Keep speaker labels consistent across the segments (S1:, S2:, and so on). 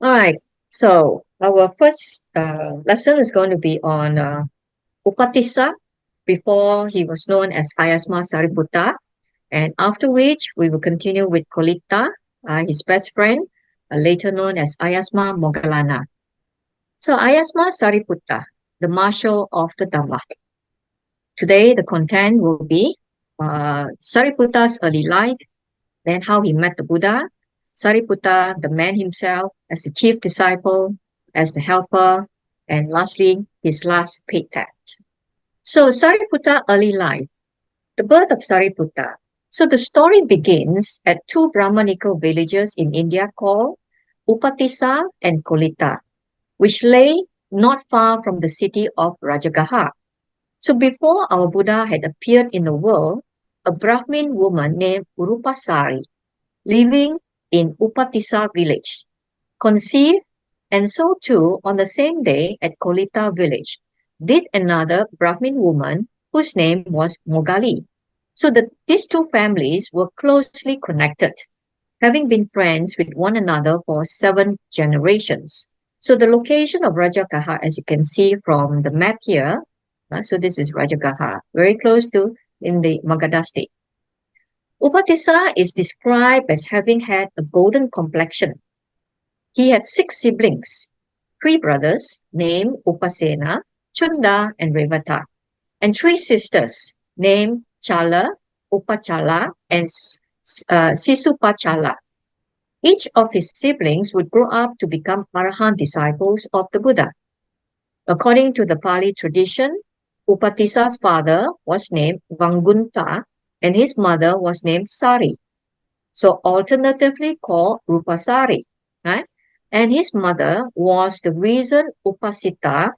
S1: All right. So our first lesson is going to be on Upatissa before he was known as Ayasma Sariputta, and after which we will continue with Kolita, his best friend, later known as Ayasma Moggallana. So Ayasma Sariputta, the marshal of the Dhamma. Today the content will be Sariputta's early life, then how he met the Buddha, Sariputta, the man himself, as the chief disciple, as the helper, and lastly, his last paid debt. So Sariputta early life, the birth of Sariputta. So the story begins at two Brahmanical villages in India called Upatissa and Kolita, which lay not far from the city of Rajagaha. So before our Buddha had appeared in the world, a Brahmin woman named Urupasari, living in Upatissa village, conceived, and so too on the same day at Kolita village did another Brahmin woman whose name was Mogali. So these two families were closely connected, having been friends with one another for 7 generations. So the location of Rajagaha, as you can see from the map here, so this is Rajagaha, very close to in the Magadha state. Upatissa is described as having had a golden complexion. He had 6 siblings, 3 brothers named Upasena, Chunda, and Revata, and 3 sisters named Chala, Upachala, and Sisupachala. Each of his siblings would grow up to become Arahant disciples of the Buddha. According to the Pali tradition, Upatissa's father was named Vangunta and his mother was named Sari, so alternatively called Rupasari, right? And his mother was the reason Upasita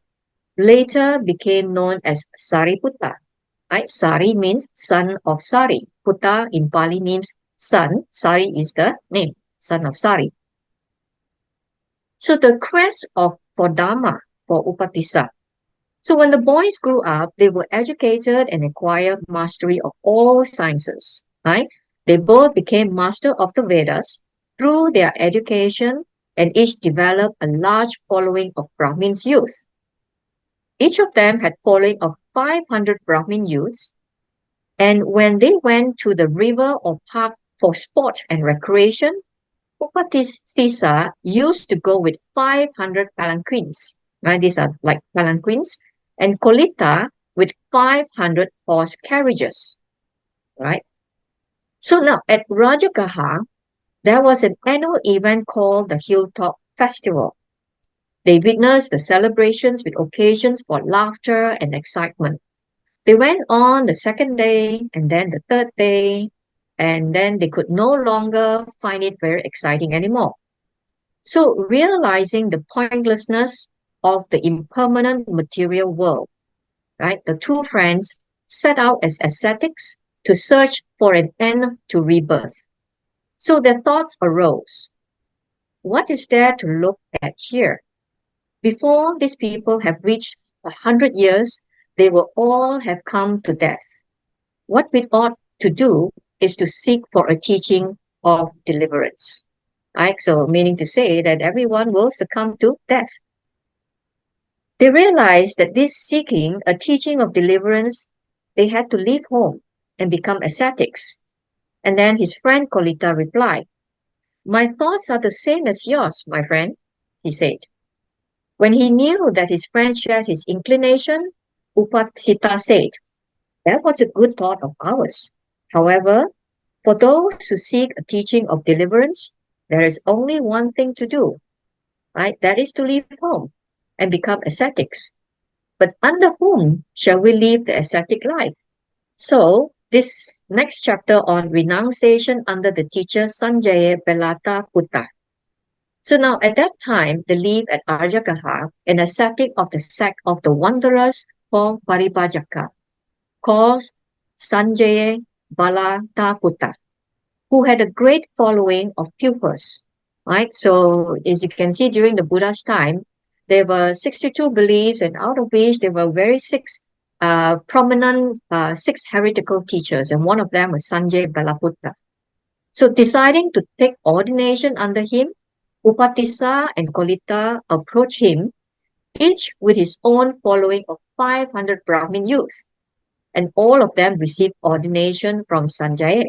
S1: later became known as Sariputta, right? Sari means son of Sari. Putta in Pali means son. Sari is the name, son of Sari. So the quest for Dharma for Upatissa. So when the boys grew up, they were educated and acquired mastery of all sciences, right? They both became master of the Vedas through their education and each developed a large following of Brahmins youth. Each of them had following of 500 Brahmin youths, and when they went to the river or park for sport and recreation, Upatissa used to go with 500 palanquins, right? These are like palanquins, and Kolita with 500 horse carriages, right? So now at Rajagaha, there was an annual event called the Hilltop Festival. They witnessed the celebrations with occasions for laughter and excitement. They went on the 2nd day and then the 3rd day, and then they could no longer find it very exciting anymore. So realizing the pointlessness of the impermanent material world, right, the two friends set out as ascetics to search for an end to rebirth. So their thoughts arose. What is there to look at here? Before these people have reached 100 years, they will all have come to death. What we ought to do is to seek for a teaching of deliverance. Right? So meaning to say that everyone will succumb to death. They realized that this seeking a teaching of deliverance, they had to leave home and become ascetics. And then his friend Kolita replied, "My thoughts are the same as yours, my friend," he said. When he knew that his friend shared his inclination, Upasita said, "That was a good thought of ours. However, for those who seek a teaching of deliverance, there is only one thing to do, right? That is to leave home and become ascetics. But under whom shall we live the ascetic life?" So this next chapter on renunciation under the teacher Sanjaya Belata Putta. So now at that time, they lived at Rajagaha, an ascetic of the sect of the Wanderers called Paribhajaka, called Sanjaya Belata Putta, who had a great following of pupils, right? So as you can see, during the Buddha's time, there were 62 beliefs, and out of which there were very 6 prominent 6 heretical teachers, and one of them was Sanjaya Belaputta. So deciding to take ordination under him, Upatissa and Kolita approached him, each with his own following of 500 Brahmin youths, and all of them received ordination from Sanjaya.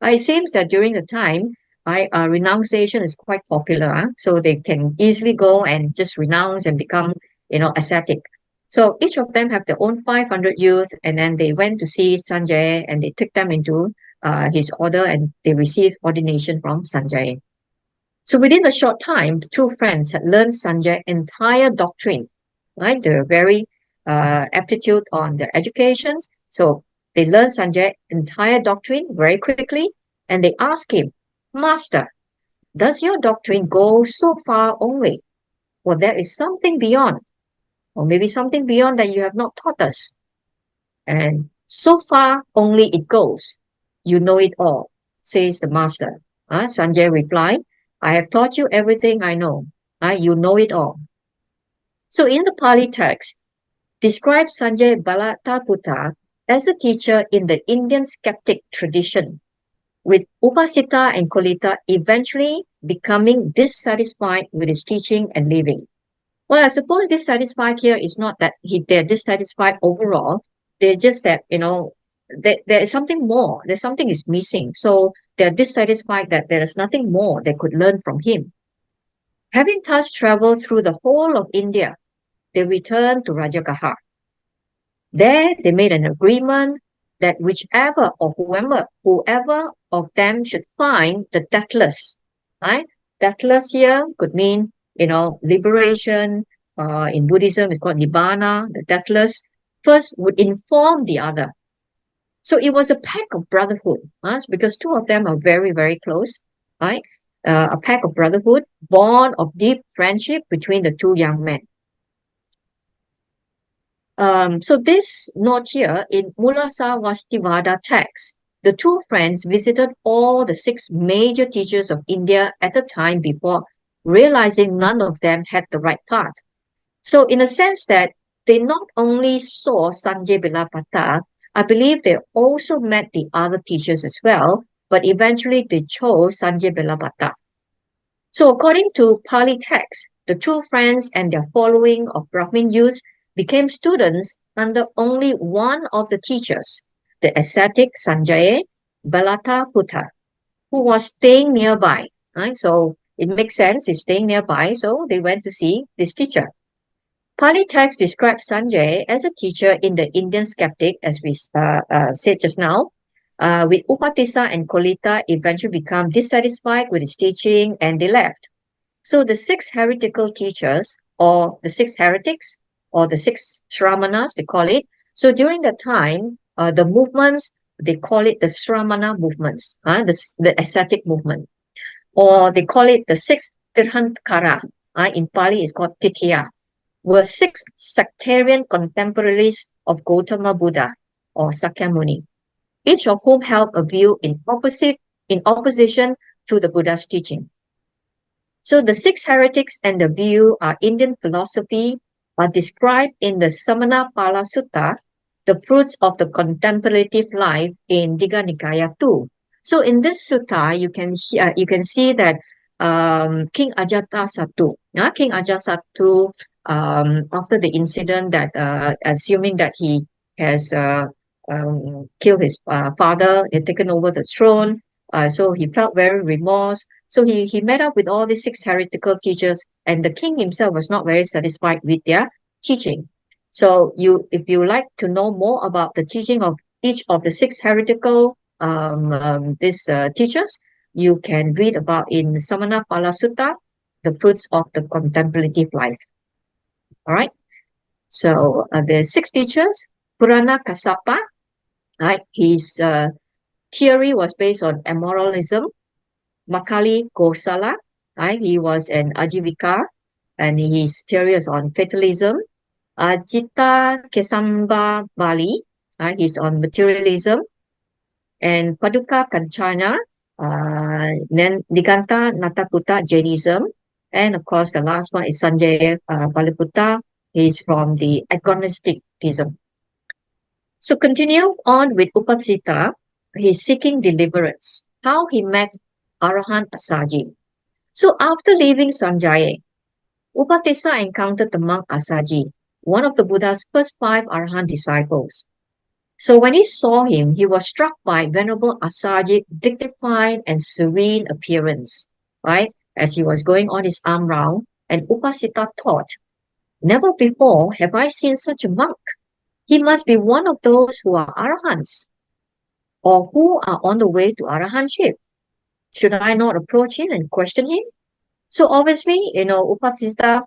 S1: It seems that during the time, renunciation is quite popular, so they can easily go and just renounce and become, ascetic. So each of them have their own 500 youth, and then they went to see Sanjaya and they took them into his order and they received ordination from Sanjaya. So within a short time, the two friends had learned Sanjay's entire doctrine, right? They were very aptitude on their education. So they learned Sanjay's entire doctrine very quickly, and they asked him, Master, does your doctrine go so far only? Or there is something beyond, or maybe something beyond that you have not taught us? And so far only it goes. You know it all, says the master. Sanjay replied, I have taught you everything I know. You know it all. So in the Pali text, describes Sanjay Balataputta as a teacher in the Indian skeptic tradition, with Upasita and Kolita eventually becoming dissatisfied with his teaching and leaving. Well, I suppose dissatisfied here is not that they're dissatisfied overall. They're just that, there is something more. There's something is missing. So they're dissatisfied that there is nothing more they could learn from him. Having thus traveled through the whole of India, they returned to Rajagaha. There they made an agreement that whichever or whoever of them should find the deathless, right? Deathless here could mean, liberation. In Buddhism, it's called Nibbana, the deathless, first would inform the other. So it was a pact of brotherhood, because two of them are very, very close, right? A pact of brotherhood, born of deep friendship between the two young men. So this note here in Mulasavastivada text, the two friends visited all the 6 major teachers of India at the time before realizing none of them had the right path. So in a sense that they not only saw Sanjay Bilapata, I believe they also met the other teachers as well, but eventually they chose Sanjay Bilapata. So according to Pali text, the two friends and their following of Brahmin youths became students under only one of the teachers, the ascetic Sanjaya Balataputta, who was staying nearby. Right? So it makes sense, he's staying nearby, so they went to see this teacher. Pali text describes Sanjay as a teacher in the Indian skeptic, as we said just now, with Upatissa and Kolita eventually become dissatisfied with his teaching and they left. So the 6 heretical teachers, or the 6 heretics, or the 6 Sramanas, they call it. So during that time, the movements, they call it the Sramana movements, the ascetic movement. Or they call it the 6 Tirthankara. In Pali, it's called Titiya. Were 6 sectarian contemporaries of Gautama Buddha, or Sakyamuni, each of whom held a view in opposition to the Buddha's teaching. So the 6 heretics and the view are Indian philosophy are described in the Samanapala Sutta, the fruits of the contemplative life in Digha Nikaya 2. So in this sutta, you can see that King Ajatasattu, King Ajatasattu, after the incident that, assuming that he has killed his father, he had taken over the throne, so he felt very remorse. So he met up with all these 6 heretical teachers, and the king himself was not very satisfied with their teaching. So if you like to know more about the teaching of each of the 6 heretical teachers, you can read about in Samanapala Sutta, the fruits of the contemplative life. All right. So the 6 teachers, Purana Kassapa, right? His theory was based on amoralism. Makali Kosala, right? He was an Ajivika, and his theory is on fatalism. Ajita Kesamba Bali, he's on materialism. And Paduka Kanchana, then Niganta Nataputta Jainism. And of course, the last one is Sanjay Baliputta. He's from the agnosticism. So continue on with Upasita. He's seeking deliverance. How he met Arahant Asaji. So after leaving Sanjaya, Upatissa encountered the monk Asaji, one of the Buddha's first 5 Arahant disciples. So when he saw him, he was struck by Venerable Asaji's dignified and serene appearance, right? As he was going on his arm round, and Upasita thought, never before have I seen such a monk. He must be one of those who are Arahants, or who are on the way to Arahantship. Should I not approach him and question him? So obviously, Upasita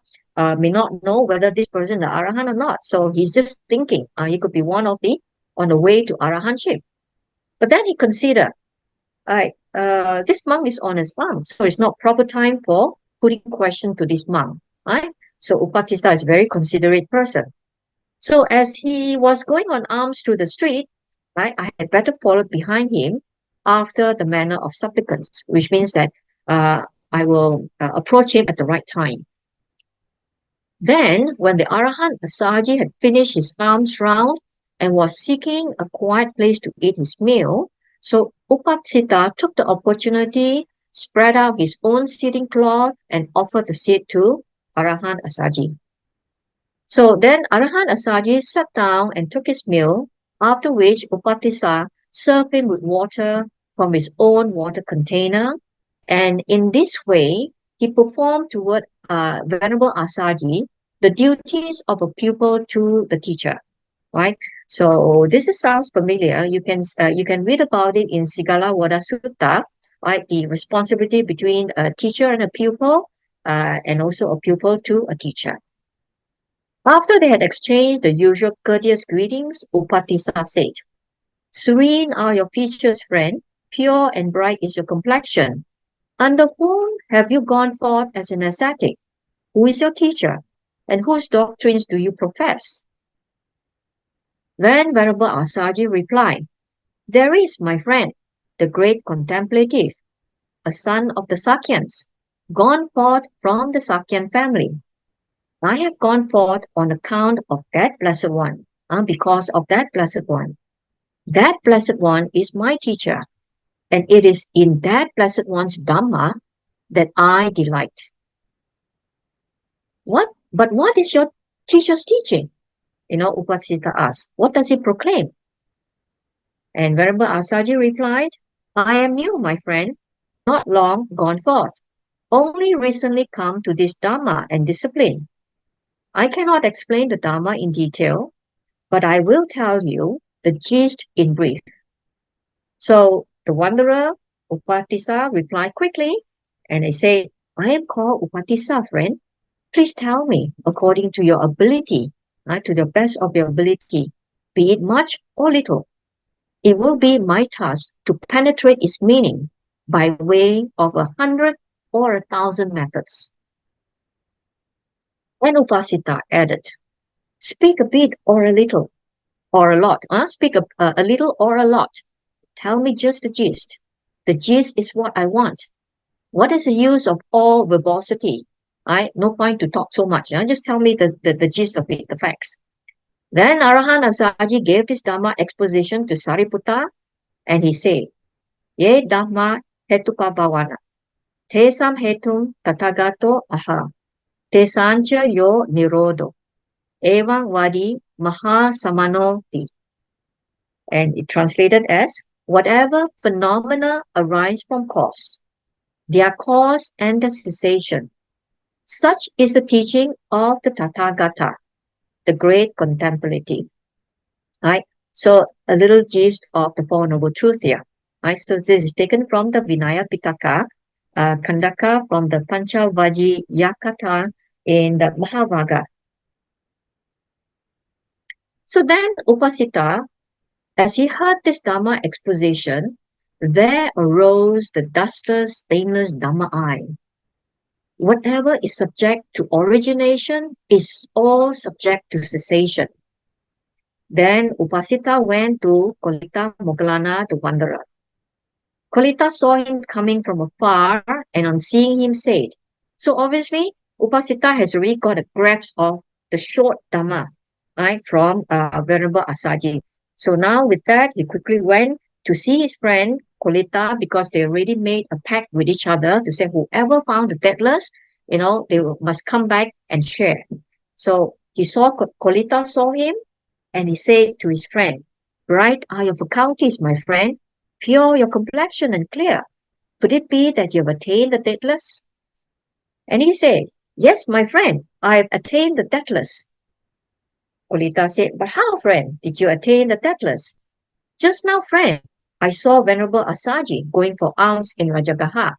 S1: may not know whether this person is Arahant or not. So he's just thinking he could be one of the on the way to Arahantship. But then he considered, this monk is on his farm, so it's not proper time for putting question to this monk, right? So Upatista is a very considerate person. So as he was going on arms through the street, right, I had better follow behind him after the manner of supplicants, which means that I will approach him at the right time. Then, when the Arahant Asaji had finished his alms round and was seeking a quiet place to eat his meal, so Upasita took the opportunity, spread out his own seating cloth, and offered the seat to Arahant Asaji. So then Arahant Asaji sat down and took his meal, after which Upatissa served him with water from his own water container, and in this way, he performed toward Venerable Asaji the duties of a pupil to the teacher, right? So this sounds familiar. You can read about it in Sigala Wada Sutta, right? The responsibility between a teacher and a pupil, and also a pupil to a teacher. After they had exchanged the usual courteous greetings, Upatissa said, "Serene are your features, friend. Pure and bright is your complexion. Under whom have you gone forth as an ascetic? Who is your teacher? And whose doctrines do you profess?" Then Venerable Asaji replied, "There is, my friend, the great contemplative, a son of the Sakyans, gone forth from the Sakyan family. I have gone forth on account of that blessed one, because of that blessed one. That blessed one is my teacher, and it is in that blessed one's Dhamma that I delight." But what is your teacher's teaching? Upasita asked. What does he proclaim? And Venerable Asaji replied, "I am new, my friend, not long gone forth, only recently come to this Dhamma and discipline. I cannot explain the Dhamma in detail, but I will tell you the gist in brief." So the wanderer, Upatissa, replied quickly, and he said, "I am called Upatissa, friend. Please tell me, according to your ability, to the best of your ability, be it much or little. It will be my task to penetrate its meaning by way of 100 or 1,000 methods." And Upasita added, "Speak a bit or a little, or a lot. Speak a little or a lot. Tell me just the gist. The gist is what I want. What is the use of all verbosity? No point to talk so much. Just tell me the gist of it, the facts." Then Arahant Asaji gave this Dhamma exposition to Sariputta, and he said, "Ye Dhamma hetuka bhavana, tesam hetum tatagato aha, tesancha yo nirodo, evang vadi mahasamanoti." And it translated as, whatever phenomena arise from cause, their cause and their cessation. Such is the teaching of the Tathagata, the great contemplative. Right? So a little gist of the Four Noble Truths here. Right? So this is taken from the Vinaya Pitaka, Kandaka from the Panchavaji Yakata in the Mahavagga. So then Upasita, as he heard this Dhamma exposition, there arose the dustless, stainless Dhamma eye. Whatever is subject to origination is all subject to cessation. Then Upasita went to Kolita Moggallana, the wanderer. Kolita saw him coming from afar, and on seeing him said, so obviously Upasita has already got a grasp of the short Dhamma, right, from Venerable Asaji. So now with that, he quickly went to see his friend Kolita because they already made a pact with each other to say whoever found the deathless, they must come back and share. So Kolita saw him, and he said to his friend, "Bright are your faculties, my friend, pure your complexion and clear. Could it be that you have attained the deathless?" And he said, "Yes, my friend, I have attained the deathless." Kolita said, "But how, friend, did you attain the deathless?" "Just now, friend, I saw Venerable Asaji going for alms in Rajagaha."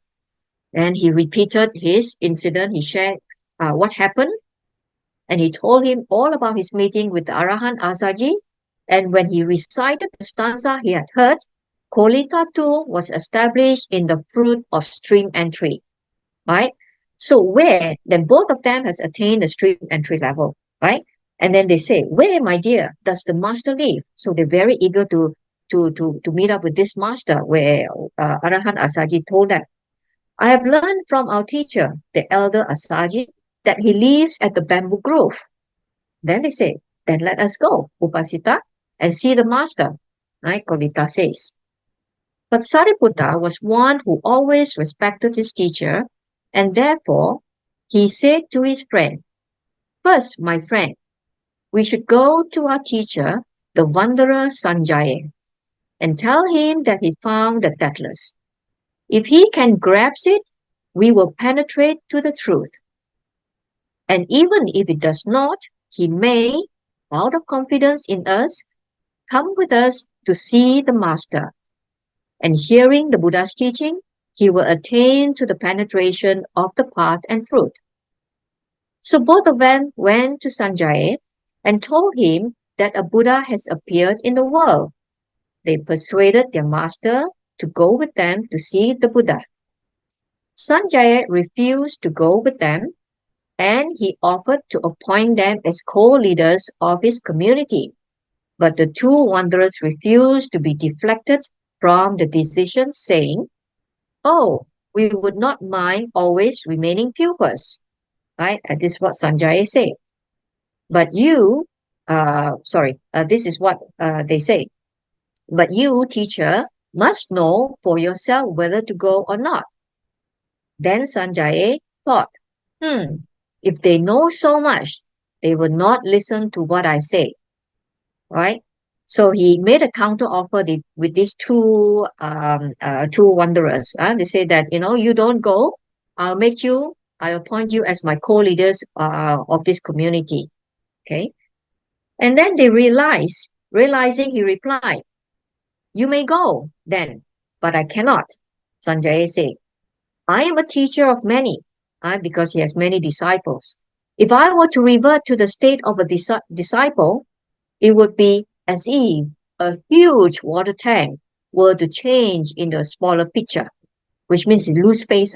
S1: And he repeated his incident. He shared what happened, and he told him all about his meeting with the Arahant Asaji. And when he recited the stanza he had heard, Kolita too was established in the fruit of stream entry, right? So then both of them has attained the stream entry level, right? And then they say, "Where, my dear, does the master live?" So they're very eager to meet up with this master, where Arahant Asaji told them, "I have learned from our teacher, the elder Asaji, that he lives at the bamboo grove." Then they say, "Then let us go, Upasita, and see the master," right? Kolita says. But Sariputta was one who always respected his teacher, and therefore he said to his friend, "First, my friend, we should go to our teacher, the wanderer Sanjaya, and tell him that he found the deathless. If he can grasp it, we will penetrate to the truth. And even if it does not, he may, out of confidence in us, come with us to see the master. And hearing the Buddha's teaching, he will attain to the penetration of the path and fruit." So both of them went to Sanjaya and told him that a Buddha has appeared in the world. They persuaded their master to go with them to see the Buddha. Sanjaya refused to go with them, and he offered to appoint them as co-leaders of his community. But the two wanderers refused to be deflected from the decision, saying, "Oh, we would not mind always remaining pupils." Right? This is what Sanjaya said. But you, this is what they say. "But you, teacher, must know for yourself whether to go or not." Then Sanjaya thought, if they know so much, they will not listen to what I say, right? So he made a counter offer with these two wanderers. They say that, you don't go, I'll appoint you as my co-leaders of this community. Okay. And then they realizing, he replied, "You may go then, but I cannot." Sanjaya said, "I am a teacher of many, because he has many disciples. If I were to revert to the state of a disciple, it would be as if a huge water tank were to change into a smaller pitcher, which means he lose space,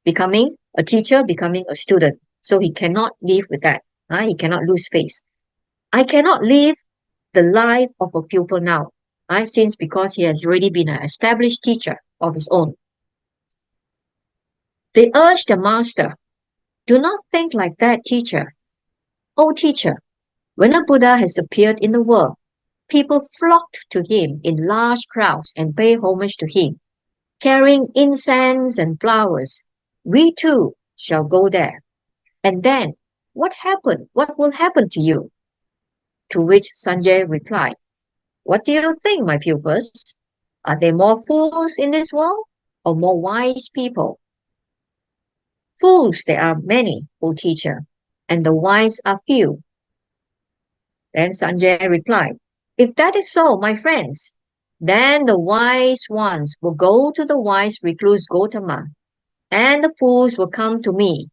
S1: becoming a teacher, becoming a student. So he cannot live with that. He cannot lose space. I cannot live the life of a pupil now, since because he has already been an established teacher of his own." They urged the master, "Do not think like that, teacher. Oh, teacher, when a Buddha has appeared in the world, people flocked to him in large crowds and pay homage to him, carrying incense and flowers. We too shall go there. And then, what will happen to you?" To which Sanjay replied, "What do you think, my pupils? Are there more fools in this world or more wise people?" "Fools there are many, O teacher, and the wise are few." Then Sanjay replied, "If that is so, my friends, then the wise ones will go to the wise recluse Gautama, and the fools will come to me.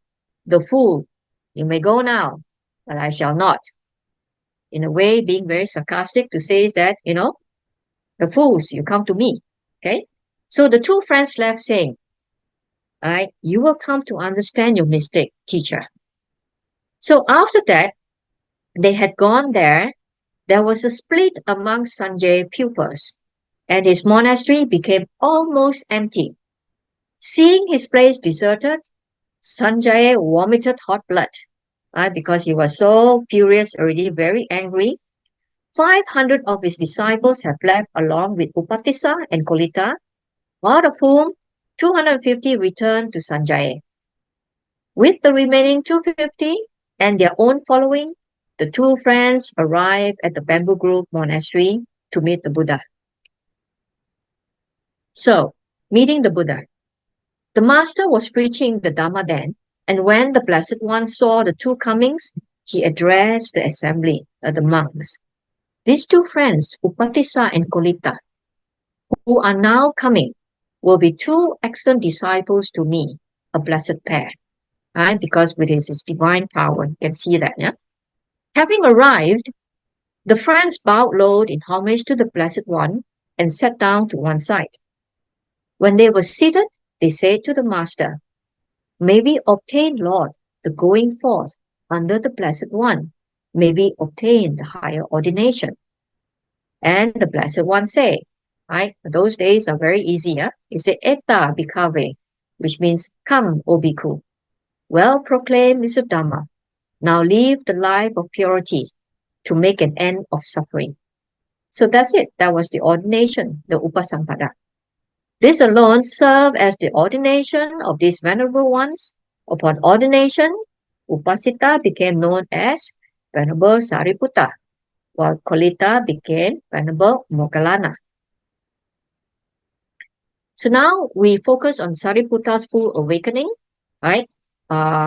S1: The fool, you may go now, but I shall not." In a way, being very sarcastic to say that, the fools, you come to me. Okay? So the two friends left saying, "You will come to understand your mistake, teacher." So after that, they had gone there. There was a split among Sanjay's pupils, and his monastery became almost empty. Seeing his place deserted, Sanjaya vomited hot blood, because he was so furious, already very angry. 500 of his disciples have left along with Upatissa and Kolita, out of whom 250 returned to Sanjaya. With the remaining 250 and their own following, the two friends arrived at the Bamboo Grove Monastery to meet the Buddha. So, meeting the Buddha. The master was preaching the Dhamma then, and when the Blessed One saw the two comings, he addressed the assembly, the monks. These two friends, Upatissa and Kolita, who are now coming, will be two excellent disciples to me, a blessed pair. Right? Because with his divine power, you can see that. Yeah. Having arrived, the friends bowed low in homage to the Blessed One and sat down to one side. When they were seated, they said to the master, "May we obtain, Lord, the going forth under the Blessed One. May we obtain the higher ordination." And the Blessed One said, right? Those days are very easy. Yeah? He said, "Etta bhikkhave," which means, "Come, O bhikkhu. Well proclaimed is the Dhamma. Now live the life of purity to make an end of suffering." So that's it. That was the ordination, the Upasampada. This alone served as the ordination of these venerable ones. Upon ordination, Upasita became known as Venerable Sariputta, while Kolita became Venerable Moggallana. So now we focus on Sariputta's full awakening, right?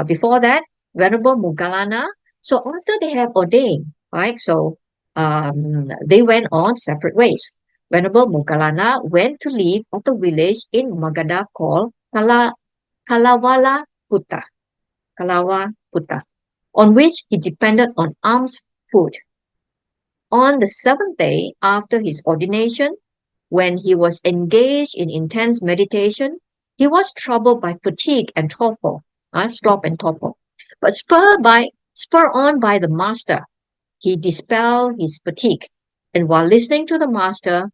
S1: Before that, Venerable Moggallana. So after they have ordained, right? So they went on separate ways. Venerable Moggallana went to live at a village in Magadha called Kalawala Putta, on which he depended on alms food. On the seventh day after his ordination, when he was engaged in intense meditation, he was troubled by fatigue and torpor, sloth and torpor. But spurred on by the master, he dispelled his fatigue, and while listening to the master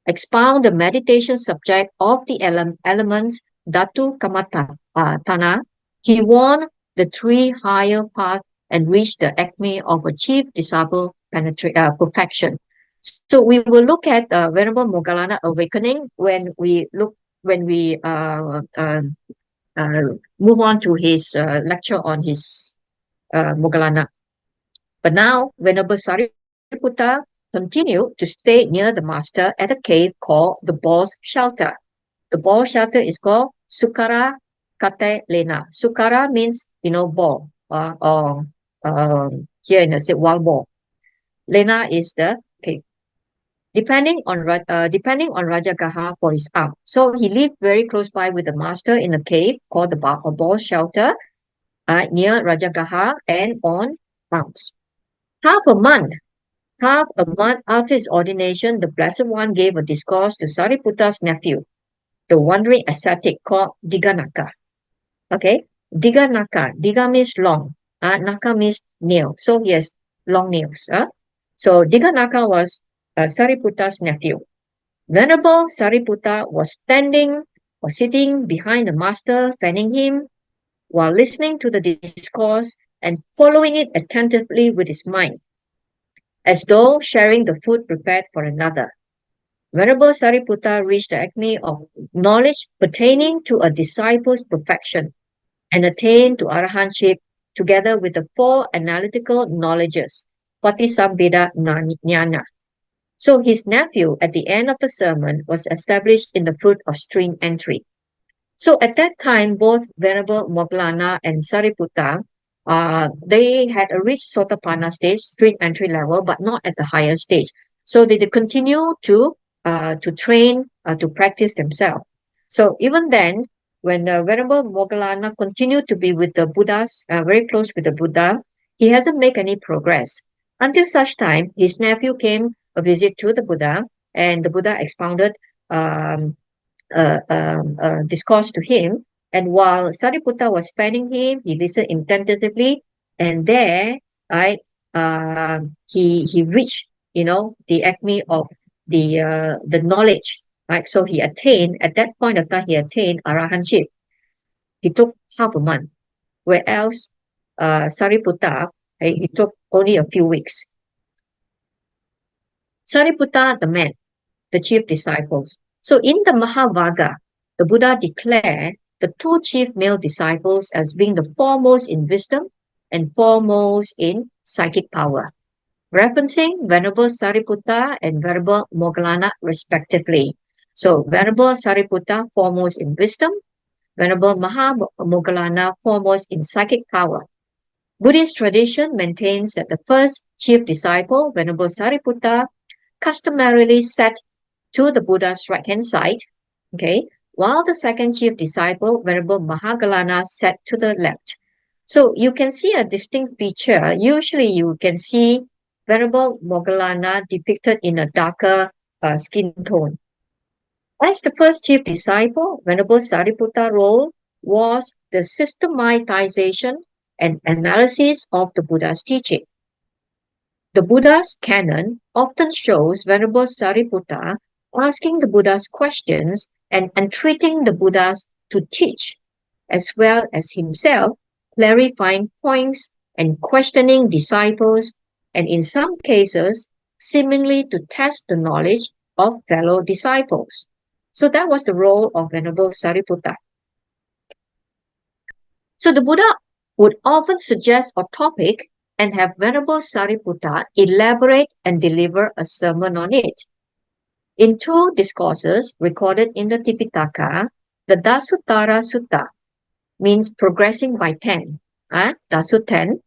S1: expound the meditation subject of the elements Dhatu Tana, he won the three higher paths and reached the acme of achieved disciple perfection. So we will look at Venerable Moggallana awakening when we move on to his lecture on his Moggallana. But now Venerable Sariputta continued to stay near the master at a cave called the Bull's Shelter. The Bull Shelter is called Sukara Kate Lena. Sukara means, ball, or here in the wild boar. Lena is the cave. Depending on Rajagaha for his arm. So he lived very close by with the master in a cave called the Bull Shelter near Rajagaha and on alms. Half a month after his ordination, the Blessed One gave a discourse to Sariputta's nephew, the wandering ascetic called Diganaka. Okay, Diganaka. Diga means long. Naka means nail. So he has long nails. So Diganaka was Sariputta's nephew. Venerable Sariputta was sitting behind the master, fanning him, while listening to the discourse and following it attentively with his mind, as though sharing the food prepared for another. Venerable Sariputta reached the acme of knowledge pertaining to a disciple's perfection and attained to arahantship together with the four analytical knowledges, Patisambheda Jnana. So his nephew, at the end of the sermon, was established in the fruit of stream entry. So at that time, both Venerable Moggallana and Sariputta, they had reached Sotapanna stage, stream entry level, but not at the higher stage. So they continue to train, to practice themselves. So even then, when Venerable Moggallana continued to be with the Buddhas, very close with the Buddha, he hasn't made any progress. Until such time, his nephew came a visit to the Buddha, and the Buddha expounded discourse to him. And while Sariputta was fanning him, he listened attentively, and there, he reached, the acme of the knowledge, right? So he attained, at that point of time, he attained arahantship. He took half a month, whereas Sariputta, he took only a few weeks. Sariputta, the man, the chief disciples. So in the Mahavagga, the Buddha declared the two chief male disciples as being the foremost in wisdom and foremost in psychic power, referencing Venerable Sariputta and Venerable Moggallana respectively. So Venerable Sariputta foremost in wisdom, Venerable Moggallana foremost in psychic power. Buddhist tradition maintains that the first chief disciple, Venerable Sariputta, customarily sat to the Buddha's right-hand side, okay, while the second chief disciple, Venerable Moggallana, sat to the left. So you can see a distinct feature. Usually you can see Venerable Moggallana depicted in a darker skin tone. As the first chief disciple, Venerable Sariputta's role was the systematization and analysis of the Buddha's teaching. The Buddha's canon often shows Venerable Sariputta asking the Buddha's questions and entreating the Buddhas to teach, as well as himself clarifying points and questioning disciples, and in some cases, seemingly to test the knowledge of fellow disciples. So that was the role of Venerable Sariputta. So the Buddha would often suggest a topic and have Venerable Sariputta elaborate and deliver a sermon on it. In two discourses recorded in the Tipitaka, the Dasuttara Sutta means progressing by 10. Dasu 10.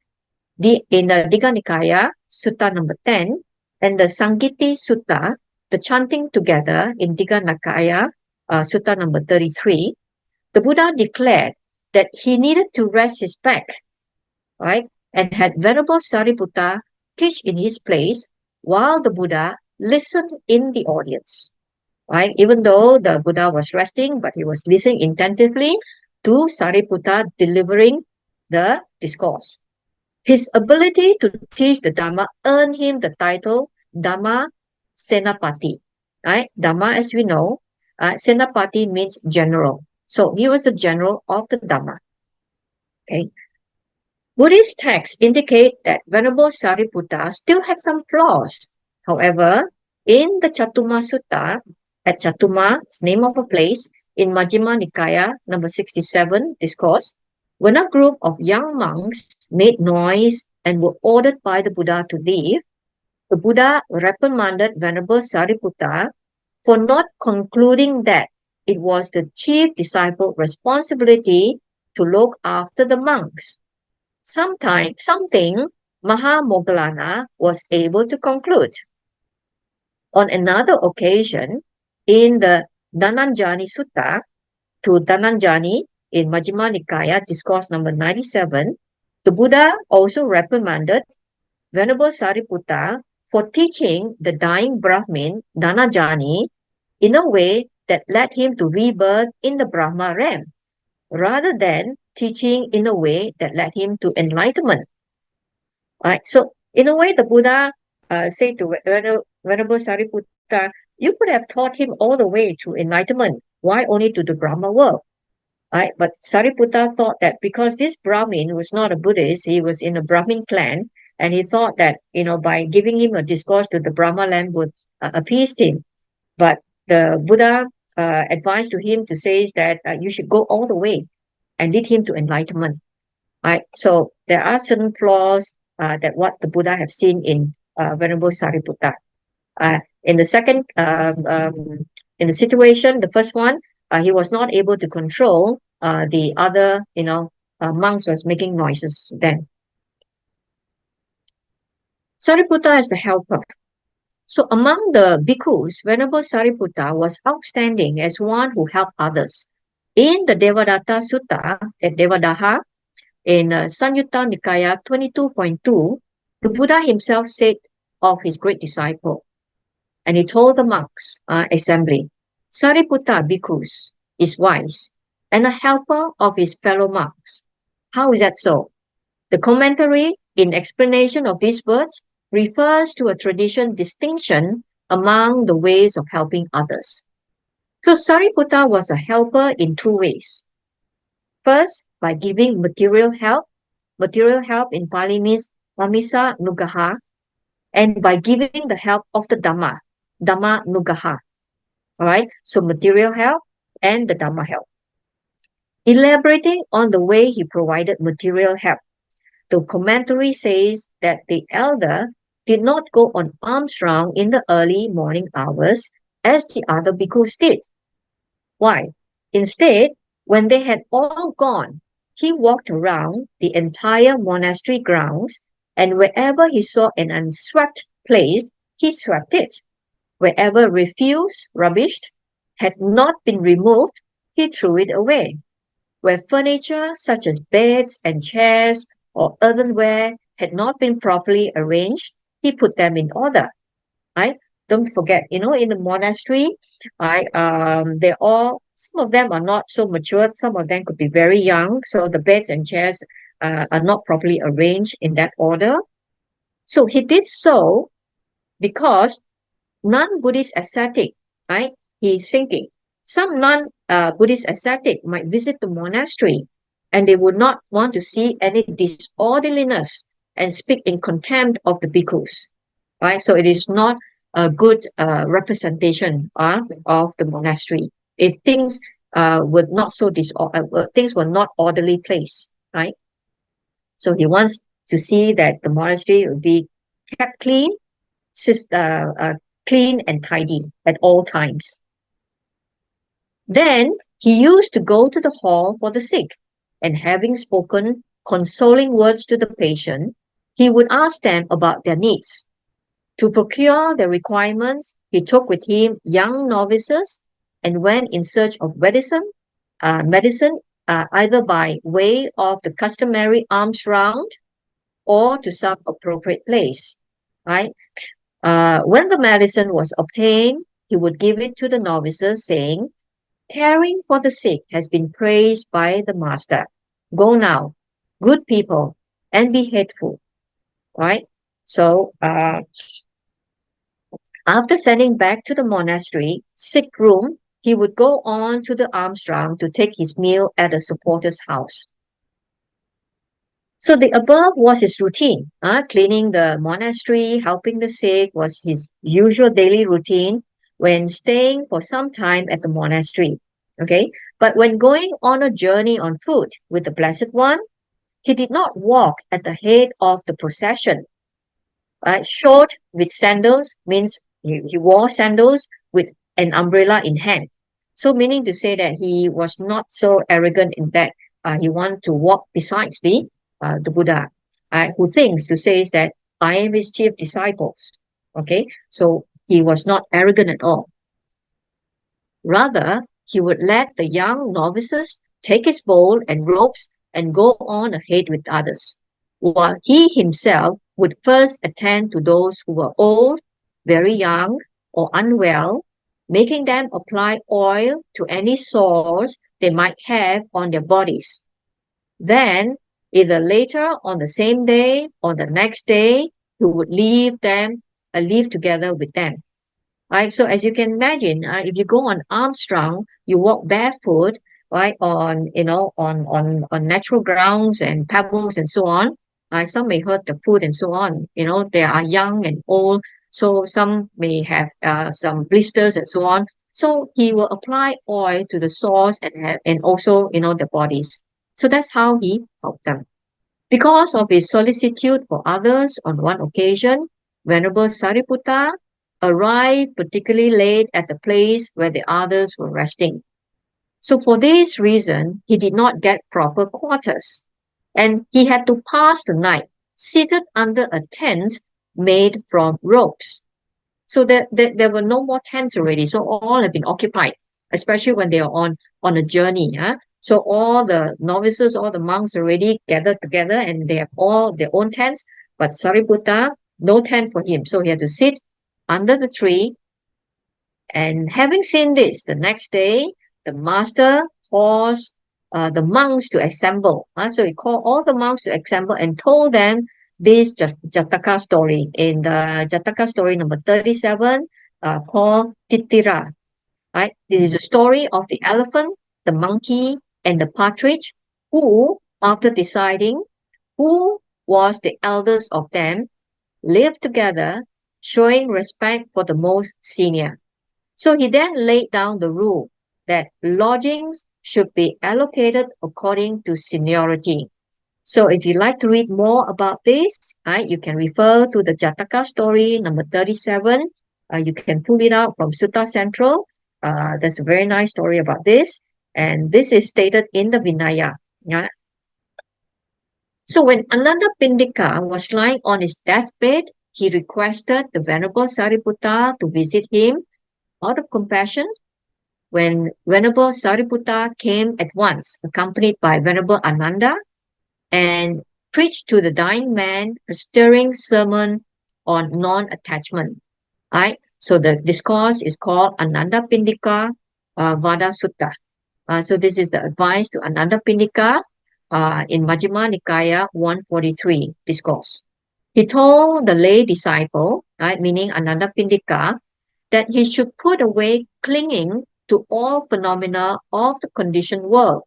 S1: In the Digha Nikaya, Sutta number 10, and the Sangiti Sutta, the chanting together in Digha Nikaya, Sutta number 33, the Buddha declared that he needed to rest his back, right, and had Venerable Sariputta teach in his place while the Buddha listened in the audience, right? Even though the Buddha was resting, but he was listening attentively to Sariputta delivering the discourse. His ability to teach the Dhamma earned him the title Dhamma Senapati, right? Dhamma, as we know, Senapati means general. So he was the general of the Dhamma. Okay. Buddhist texts indicate that Venerable Sariputta still had some flaws. However, in the Chattuma Sutta, at Chattuma, name of a place, in Majjhima Nikaya, number 67, discourse, when a group of young monks made noise and were ordered by the Buddha to leave, the Buddha reprimanded Venerable Sariputta for not concluding that it was the chief disciple's responsibility to look after the monks. Something Moggallana was able to conclude. On another occasion, in the Dhananjani Sutta, to Dhananjani in Majjhima Nikaya, discourse number 97, the Buddha also reprimanded Venerable Sariputta for teaching the dying Brahmin Dhananjani in a way that led him to rebirth in the Brahma realm, rather than teaching in a way that led him to enlightenment. Right? So, in a way, the Buddha said to Venerable Sariputta, you could have taught him all the way to enlightenment. Why only to the Brahma world? Right? But Sariputta thought that because this Brahmin was not a Buddhist, he was in a Brahmin clan, and he thought that, by giving him a discourse to the Brahma land would appease him. But the Buddha advised to him to say that you should go all the way and lead him to enlightenment. Right? So there are certain flaws that what the Buddha have seen in Venerable Sariputta. In the second, in the situation, the first one, he was not able to control the other, monks was making noises then. Sariputta is the helper. So among the bhikkhus, Venerable Sariputta was outstanding as one who helped others. In the Devadatta Sutta at Devadaha, in Sanyutta Nikaya 22.2, the Buddha himself said of his great disciple, and he told the monks assembly, Sariputta bhikkhus is wise and a helper of his fellow monks. How is that so? The commentary in explanation of these words refers to a tradition distinction among the ways of helping others. So Sariputta was a helper in two ways. First, by giving material help. Material help in Pali means Amisa Nugaha, and by giving the help of the Dhamma, Dhamma Nugaha. All right, so material help and the Dhamma help. Elaborating on the way he provided material help, the commentary says that the elder did not go on alms round in the early morning hours as the other bhikkhus did. Why? Instead, when they had all gone, he walked around the entire monastery grounds, and wherever he saw an unswept place, he swept it. Wherever refuse, rubbish, had not been removed, he threw it away. Where furniture such as beds and chairs or earthenware had not been properly arranged, he put them in order. Right? Don't forget, in the monastery, they're all, some of them are not so mature, some of them could be very young, so the beds and chairs are not properly arranged in that order. So he did so because non-Buddhist ascetic, right? He's thinking some non-Buddhist ascetic might visit the monastery and they would not want to see any disorderliness and speak in contempt of the bhikkhus, right? So it is not a good representation of the monastery. If things were not so things were not orderly place, right? So he wants to see that the monastery will be kept clean, clean and tidy at all times. Then he used to go to the hall for the sick, and having spoken consoling words to the patient, he would ask them about their needs. To procure the requirements, he took with him young novices and went in search of medicine, either by way of the customary alms round or to some appropriate place, right? When the medicine was obtained, he would give it to the novices, saying, "Caring for the sick has been praised by the master. Go now, good people, and be hateful." Right? So, after sending back to the monastery sick room, he would go on to the alms round to take his meal at a supporter's house. So the above was his routine. Cleaning the monastery, helping the sick was his usual daily routine when staying for some time at the monastery. Okay, but when going on a journey on foot with the Blessed One, he did not walk at the head of the procession. Short with sandals means he wore sandals with an umbrella in hand. So meaning to say that he was not so arrogant in that he wanted to walk besides the Buddha, who thinks to say that I am his chief disciples. Okay, so he was not arrogant at all. Rather, he would let the young novices take his bowl and robes and go on ahead with others, while he himself would first attend to those who were old, very young, or unwell, making them apply oil to any sores they might have on their bodies. Then, either later on the same day or the next day, he would leave together with them. Right? So as you can imagine, if you go on alms round, you walk barefoot, right, on natural grounds and pebbles and so on. Some may hurt the foot and so on. They are young and old, so some may have some blisters and so on. So he will apply oil to the sores and also the bodies. So that's how he helped them. Because of his solicitude for others, on one occasion, Venerable Sariputta arrived particularly late at the place where the others were resting. So for this reason, he did not get proper quarters, and he had to pass the night seated under a tent made from ropes. So there were no more tents already, so all have been occupied, especially when they are on a journey. So all the novices, all the monks already gathered together and they have all their own tents, but Sariputta, no tent for him. So he had to sit under the tree. And having seen this, the next day, the master caused the monks to assemble. So he called all the monks to assemble and told them this Jataka story. In the Jataka story number 37, called Titira. Right? This is a story of the elephant, the monkey, and the partridge, who, after deciding who was the eldest of them, lived together, showing respect for the most senior. So he then laid down the rule that lodgings should be allocated according to seniority. So if you'd like to read more about this, you can refer to the Jataka story number 37. You can pull it out from Sutta Central. There's a very nice story about this. And this is stated in the Vinaya. Yeah. So when Ananda Pindika was lying on his deathbed, he requested the Venerable Sariputta to visit him out of compassion. When Venerable Sariputta came at once, accompanied by Venerable Ananda, and preached to the dying man a stirring sermon on non-attachment. Right? So the discourse is called Ananda Pindika Vada Sutta. So this is the advice to Ananda Pindika in Majjhima Nikaya 143 discourse. He told the lay disciple, right, meaning Ananda Pindika, that he should put away clinging to all phenomena of the conditioned world,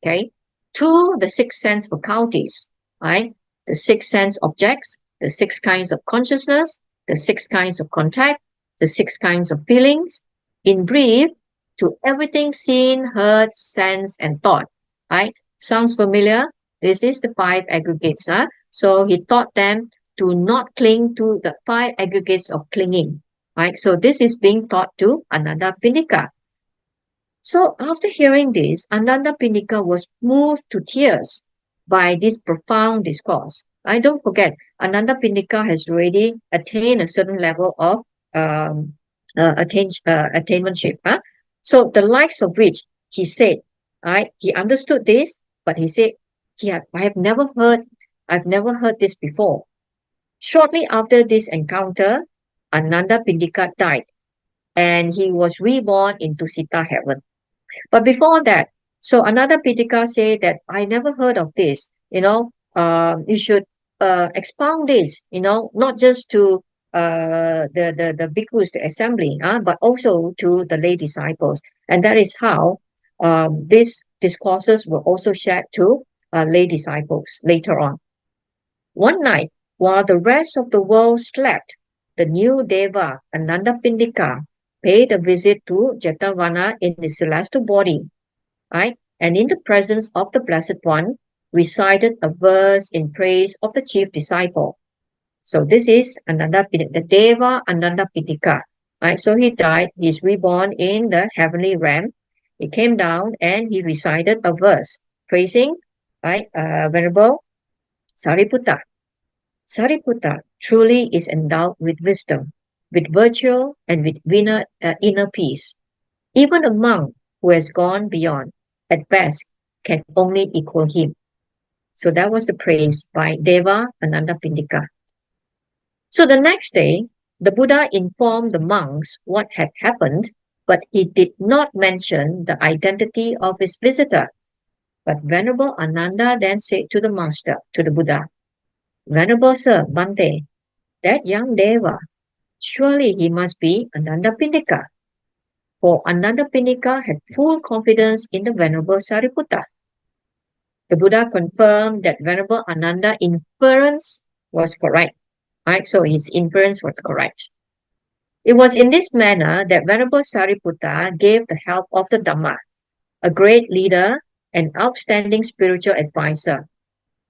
S1: okay, to the six sense faculties, right, the six sense objects, the six kinds of consciousness, the six kinds of contact, the six kinds of feelings, in brief, to everything seen, heard, sensed, and thought, right? Sounds familiar? This is the five aggregates. So he taught them to not cling to the five aggregates of clinging, right? So this is being taught to Ananda Pindika. So after hearing this, Ananda Pindika was moved to tears by this profound discourse. I don't forget, Ananda Pindika has already attained a certain level of attainmentship. So the likes of which he said, right, he understood this, but he said, I've never heard this before. Shortly after this encounter, Ananda Pindika died, and he was reborn into Sita heaven. But before that, so Ananda Pitaka said that I never heard of this. You should expound this. Not just to the bhikkhus, the assembly, but also to the lay disciples. And that is how these discourses were also shared to lay disciples later on. One night, while the rest of the world slept, the new Deva, Ananda Pindika, paid a visit to Jetavana in his celestial body, right? And in the presence of the Blessed One, recited a verse in praise of the chief disciple. So this is Ananda Pindika, the Deva Ananda Pindika, right? So he died, he's reborn in the heavenly realm. He came down and he recited a verse praising, right, Venerable Sariputta. Sariputta truly is endowed with wisdom, with virtue, and with inner peace. Even a monk who has gone beyond, at best, can only equal him. So that was the praise by Deva Ananda Pindika. So the next day, the Buddha informed the monks what had happened, but he did not mention the identity of his visitor. But Venerable Ananda then said to the master, to the Buddha, Venerable Sir Bhante, that young Deva, surely he must be Ananda Pindika. For Ananda Pindika had full confidence in the Venerable Sariputta. The Buddha confirmed that Venerable Ananda inference was correct. Right? So his inference was correct. It was in this manner that Venerable Sariputta gave the help of the Dhamma, a great leader and outstanding spiritual advisor.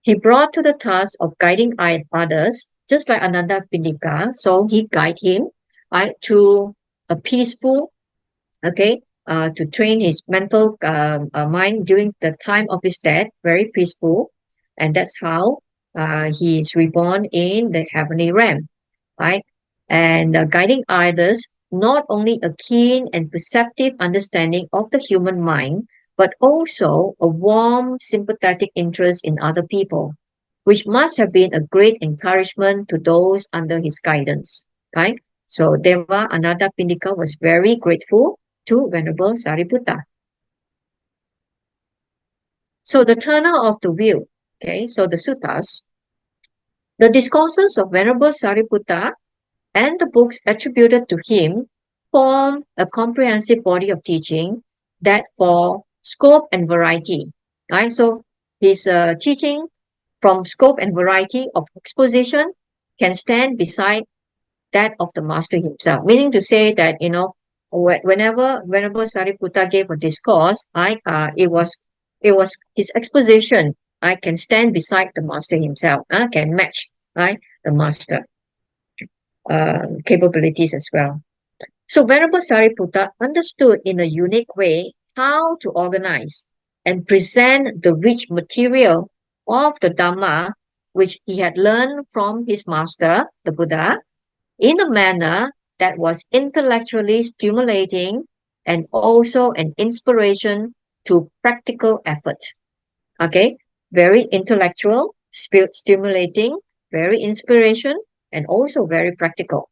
S1: He brought to the task of guiding others, just like Ananda Pindika. So he guided him, right, to a peaceful, to train his mental mind during the time of his death, very peaceful. And that's how he is reborn in the heavenly realm, right? And guiding others, not only a keen and perceptive understanding of the human mind, but also a warm, sympathetic interest in other people, which must have been a great encouragement to those under his guidance, right? So Deva Ananda Pindika was very grateful to Venerable Sariputta. So the turner of the wheel, so the suttas, the discourses of Venerable Sariputta and the books attributed to him form a comprehensive body of teaching that for scope and variety, right? So his teaching from scope and variety of exposition can stand beside that of the master himself, meaning to say that, whenever Sariputta gave a discourse, it was his exposition. I can stand beside the master himself. Can match the master capabilities as well. So Venerable Sariputta understood in a unique way how to organize and present the rich material of the Dhamma which he had learned from his master, the Buddha, in a manner that was intellectually stimulating and also an inspiration to practical effort. Okay, very intellectual, stimulating, very inspiration, and also very practical.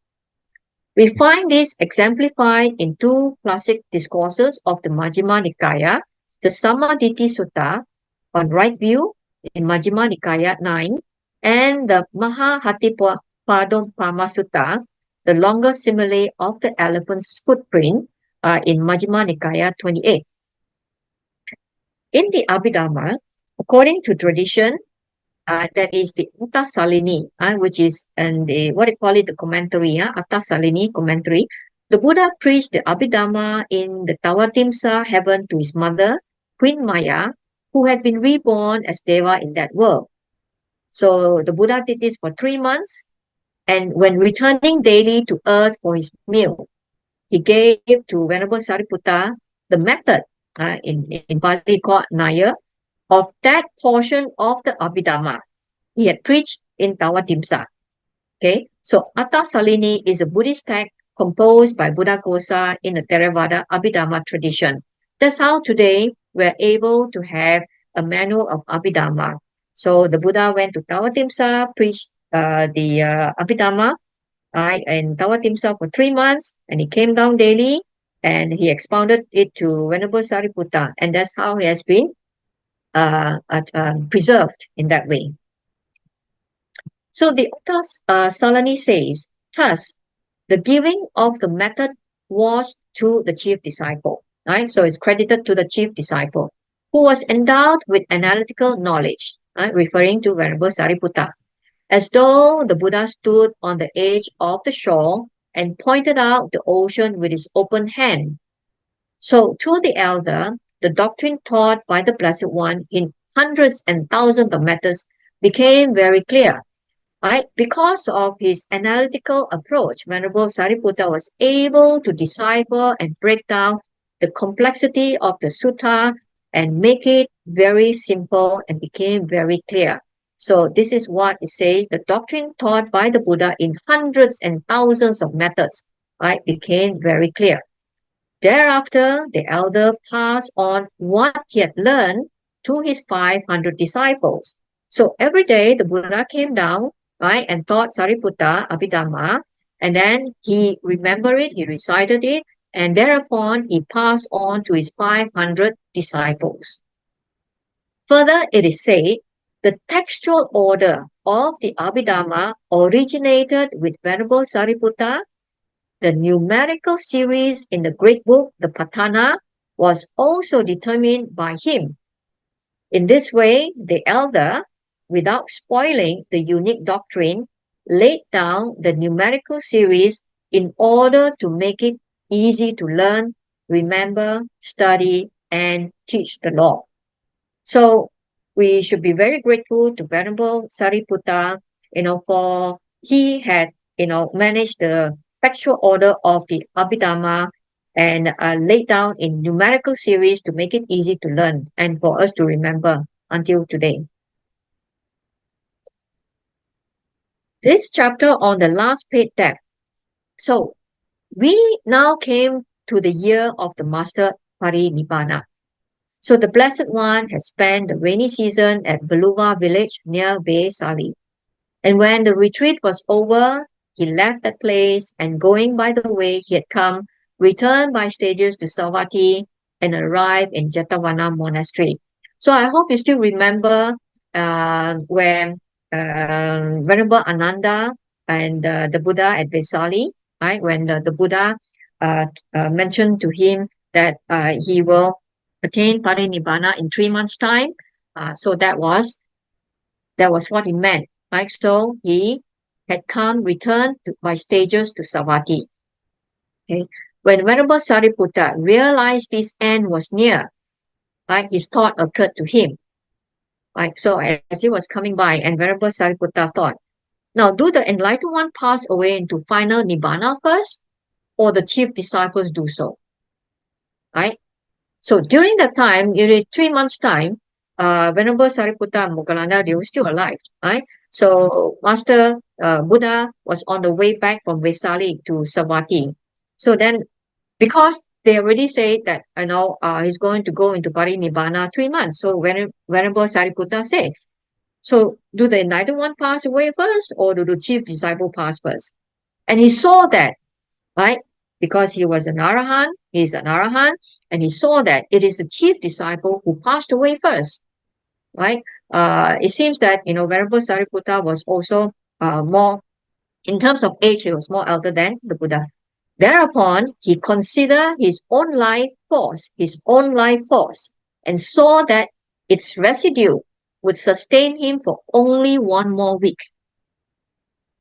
S1: We find this exemplified in two classic discourses of the Majjhima Nikaya, the Sammaditthi Sutta on right view in Majjhima Nikaya 9, and the Mahasatipatthana Sutta, the longer simile of the elephant's footprint in Majjhima Nikaya 28. In the Abhidhamma, according to tradition, that is the Atta Salini, which is what they call it, the commentary, Atta Salini commentary. The Buddha preached the Abhidhamma in the Tawatimsa heaven to his mother, Queen Maya, who had been reborn as Deva in that world. So the Buddha did this for 3 months, and when returning daily to earth for his meal, he gave to Venerable Sariputta the method, in Pali called Naya, of that portion of the Abhidhamma he had preached in Tawatimsa. Okay, so Atta Salini is a Buddhist text composed by Buddhaghosa in the Theravada Abhidhamma tradition. That's how today we're able to have a manual of Abhidhamma. So the Buddha went to Tawatimsa, preached the Abhidhamma in Tawatimsa for 3 months, and he came down daily and he expounded it to Venerable Sariputta, and that's how he has been preserved in that way. So the Atta Salini says, thus, the giving of the method was to the chief disciple, right? So it's credited to the chief disciple, who was endowed with analytical knowledge, referring to Venerable Sariputta, as though the Buddha stood on the edge of the shore and pointed out the ocean with his open hand. So to the elder, the doctrine taught by the Blessed One in hundreds and thousands of matters became very clear. Right? Because of his analytical approach, Venerable Sariputta was able to decipher and break down the complexity of the sutta and make it very simple and became very clear. So this is what it says, the doctrine taught by the Buddha in hundreds and thousands of methods, right, became very clear. Thereafter, the elder passed on what he had learned to his 500 disciples. So every day the Buddha came down, right, and taught Sariputta Abhidhamma, and then he remembered it, he recited it, and thereupon he passed on to his 500 disciples. Further, it is said, the textual order of the Abhidhamma originated with Venerable Sariputta. The numerical series in the great book, the Patthana, was also determined by him. In this way, the elder, without spoiling the unique doctrine, laid down the numerical series in order to make it easy to learn, remember, study, and teach the law. So we should be very grateful to Venerable Sariputta, for he had, managed the textual order of the Abhidhamma and laid down in numerical series to make it easy to learn and for us to remember until today. This chapter on the last paid debt. So we now came to the year of the Master Parinibbana. So the Blessed One has spent the rainy season at Beluva village near Vesali. And when the retreat was over, he left that place and going by the way he had come, returned by stages to Savatthi and arrived in Jetavana Monastery. So I hope you still remember when Venerable Ananda and the Buddha at Vesali, right? When the Buddha mentioned to him that he will attain Parinibbana in 3 months' time. So that was what he meant, right? So he had returned by stages to Savatthi. Okay. When Venerable Sariputta realized his end was near, right, his thought occurred to him. Right? So as he was coming by, and Venerable Sariputta thought, now do the enlightened one pass away into final nibbana first, or the chief disciples do so? Right? So during that time, 3 months' time, Venerable Sariputta and Moggallana, they were still alive, right? So Master Buddha was on the way back from Vesali to Savatthi. So then, because they already said that, he's going to go into Parinibbana 3 months. So Venerable Sariputta said, so do the enlightened one pass away first, or do the chief disciple pass first? And he saw that, right? Because he was an arahant, he's an arahant, and he saw that it is the chief disciple who passed away first, right? It seems that, Venerable Sariputta was also more, in terms of age, he was more elder than the Buddha. Thereupon, he considered his own life force, and saw that its residue would sustain him for only 1 more week.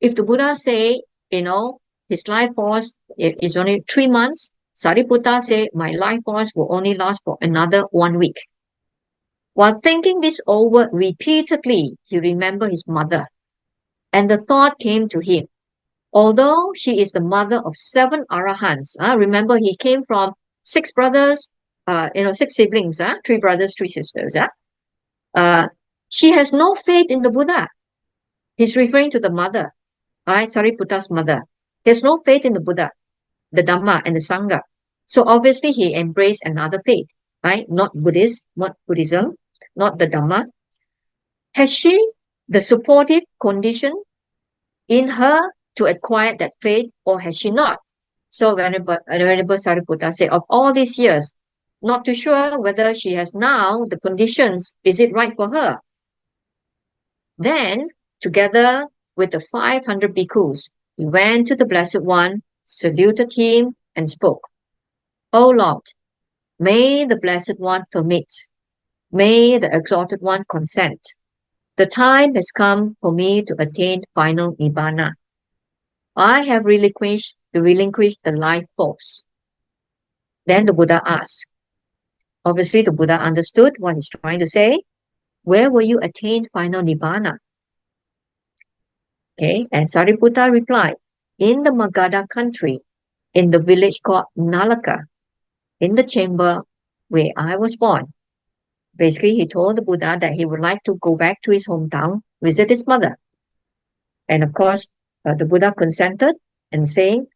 S1: If the Buddha say, his life force is only 3 months, Sariputta say, my life force will only last for another 1 week. While thinking this over repeatedly, he remembered his mother, and the thought came to him, although she is the mother of 7 arahants, remember he came from 6 brothers, 6 siblings, 3 brothers, 3 sisters, she has no faith in the Buddha. He's referring to the mother, right? Sariputta's mother. He has no faith in the Buddha, the Dhamma, and the Sangha. So obviously he embraced another faith, right? Not Buddhism, not the Dhamma. Has she the supportive condition in her to acquire that faith, or has she not? So Venerable Sariputta said, of all these years, not too sure whether she has now the conditions, is it right for her? Then, together with the 500 bhikkhus, he went to the Blessed One, saluted him, and spoke, O Lord, may the Blessed One permit, may the Exalted One consent. The time has come for me to attain final nibbana. I have relinquished the life force. Then the Buddha asked. Obviously, the Buddha understood what he's trying to say. Where will you attain final nibbana? Okay, and Sariputta replied, in the Magadha country, in the village called Nalaka, in the chamber where I was born. Basically, he told the Buddha that he would like to go back to his hometown, visit his mother. And of course, the Buddha consented and saying,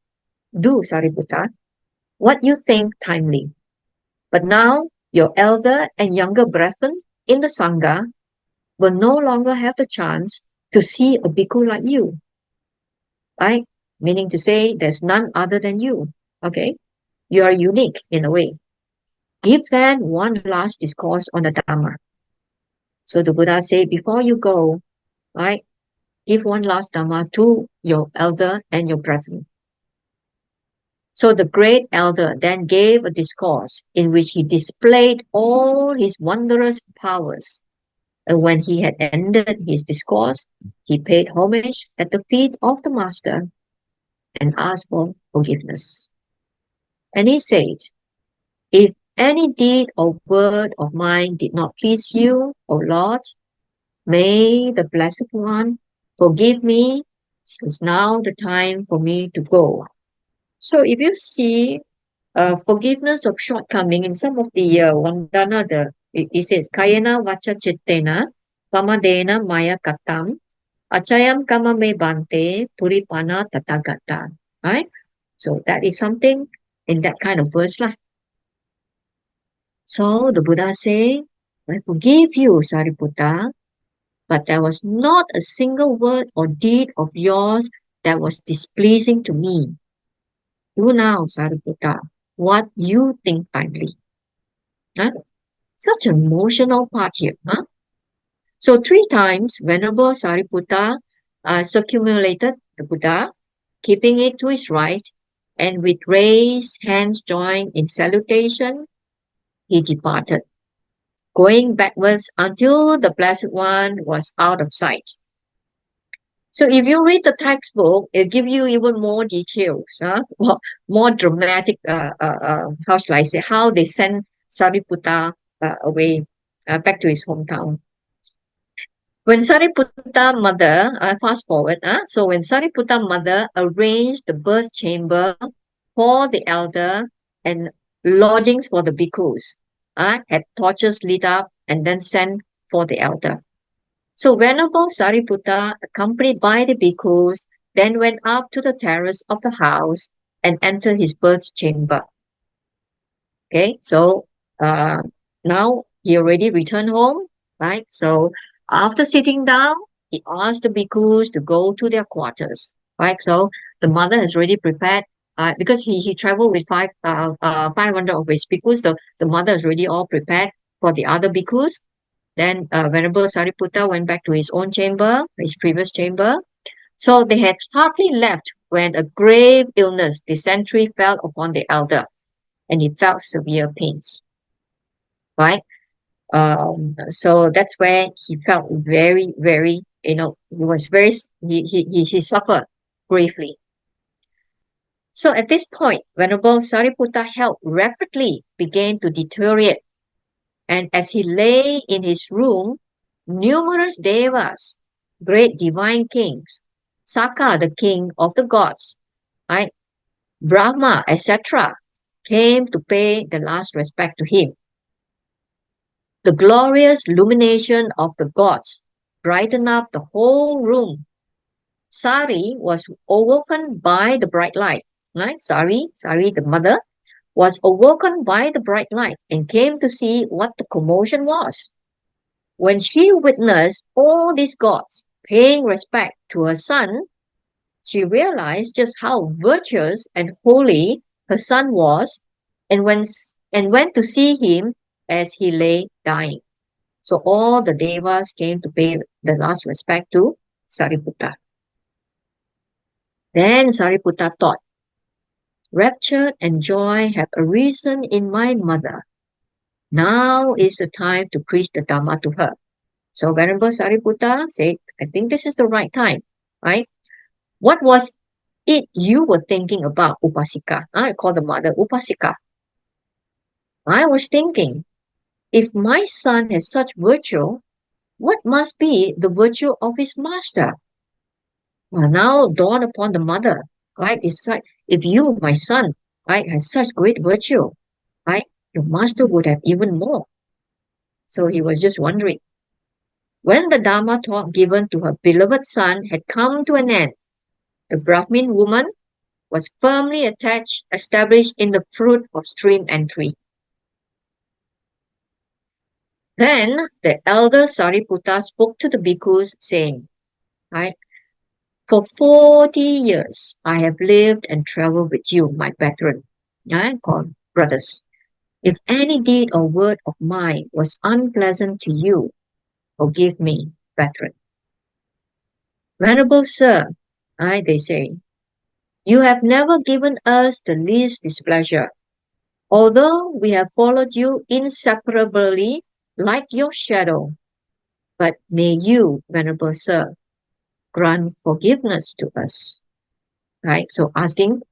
S1: do, Sariputta, what you think timely. But now, your elder and younger brethren in the Sangha will no longer have the chance to see a bhikkhu like you. Right? Meaning to say, there's none other than you. Okay? You are unique in a way. Give them one last discourse on the Dhamma. So the Buddha said, before you go, right, give one last Dhamma to your elder and your brethren. So the great elder then gave a discourse in which he displayed all his wondrous powers. And when he had ended his discourse, he paid homage at the feet of the master and asked for forgiveness. And he said, if any deed or word of mine did not please you, O Lord, may the Blessed One forgive me. It's now the time for me to go. So if you see forgiveness of shortcoming in some of the Vandana, it says, Kayena Vacha Chittena, Pamadena Maya Katam, Achayam Kama Me Bante, Puripana Tathagata. Right? So that is something in that kind of verse. So the Buddha say, I forgive you, Sariputta, but there was not a single word or deed of yours that was displeasing to me. Do now, Sariputta, what you think timely. Huh? Such an emotional part here. Huh? So 3 times, Venerable Sariputta circumambulated the Buddha, keeping it to his right, and with raised hands joined in salutation, he departed, going backwards until the Blessed One was out of sight. So if you read the textbook, it give you even more details, more dramatic. How shall I say? How they sent Sariputta away back to his hometown. When Sariputta mother, fast forward, so when Sariputta mother arranged the birth chamber for the elder and lodgings for the bhikkhus, had torches lit up and then sent for the elder. So Venerable Sariputta, accompanied by the bhikkhus, then went up to the terrace of the house and entered his birth chamber. Okay, so uh, now he already returned home, right? So after sitting down, he asked the bhikkhus to go to their quarters, right? So the mother has already prepared, because he traveled with 500 of his bhikkhus. The mother has already all prepared for the other bhikkhus. Then Venerable Sariputta went back to his own chamber, his previous chamber. So they had hardly left when a grave illness, dysentery, fell upon the elder, and he felt severe pains, right? So that's where he felt very, very, he was very, he suffered gravely. So at this point, Venerable Sariputta health rapidly began to deteriorate. And as he lay in his room, numerous devas, great divine kings, Saka, the king of the gods, right, Brahma, etc., came to pay the last respect to him. The glorious illumination of the gods brightened up the whole room. Sari was awoken by the bright light. Right? Sari, the mother, was awoken by the bright light and came to see what the commotion was. When she witnessed all these gods paying respect to her son, she realized just how virtuous and holy her son was, and went to see him as he lay dying. So all the devas came to pay the last respect to Sariputta. Then Sariputta thought, rapture and joy have arisen in my mother. Now is the time to preach the Dhamma to her. So Venerable Sariputta said, I think this is the right time, right? What was it you were thinking about, Upasika? I call the mother Upasika. I was thinking, if my son has such virtue, what must be the virtue of his master? Well, now dawn upon the mother, right? Is such, if you, my son, right, has such great virtue, right, your master would have even more. So he was just wondering. When the Dharma talk given to her beloved son had come to an end, the Brahmin woman was firmly established in the fruit of stream entry. Then the elder Sariputta spoke to the bhikkhus, saying, right, for 40 years I have lived and traveled with you, my brethren, called brothers. If any deed or word of mine was unpleasant to you, forgive me, brethren. Venerable sir, they say, you have never given us the least displeasure, although we have followed you inseparably like your shadow. But may you, Venerable sir, grant forgiveness to us. Right? So asking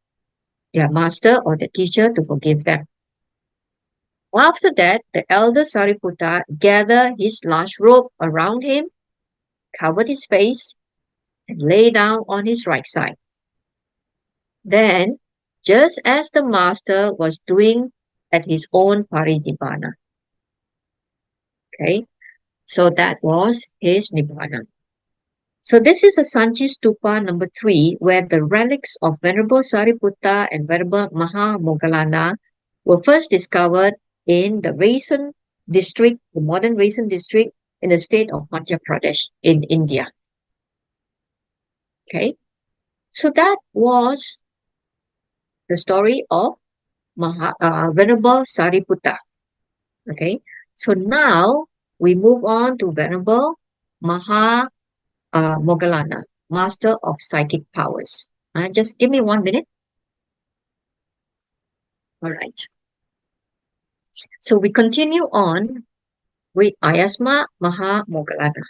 S1: their master or the teacher to forgive them. After that, the elder Sariputta gathered his large robe around him, covered his face, and lay down on his right side. Then, just as the master was doing at his own parinibbana. Okay, so that was his nibbana. So this is a Sanchi Stupa number 3, where the relics of Venerable Sariputta and Venerable Moggallana were first discovered in the Raisen district, the modern Raisen district in the state of Madhya Pradesh in India. Okay, so that was the story of Venerable Sariputta. Okay, so now we move on to Venerable Moggallana, Master of Psychic Powers. Just give me 1 minute. All right. So we continue on with Ayasma Maha Moggallana.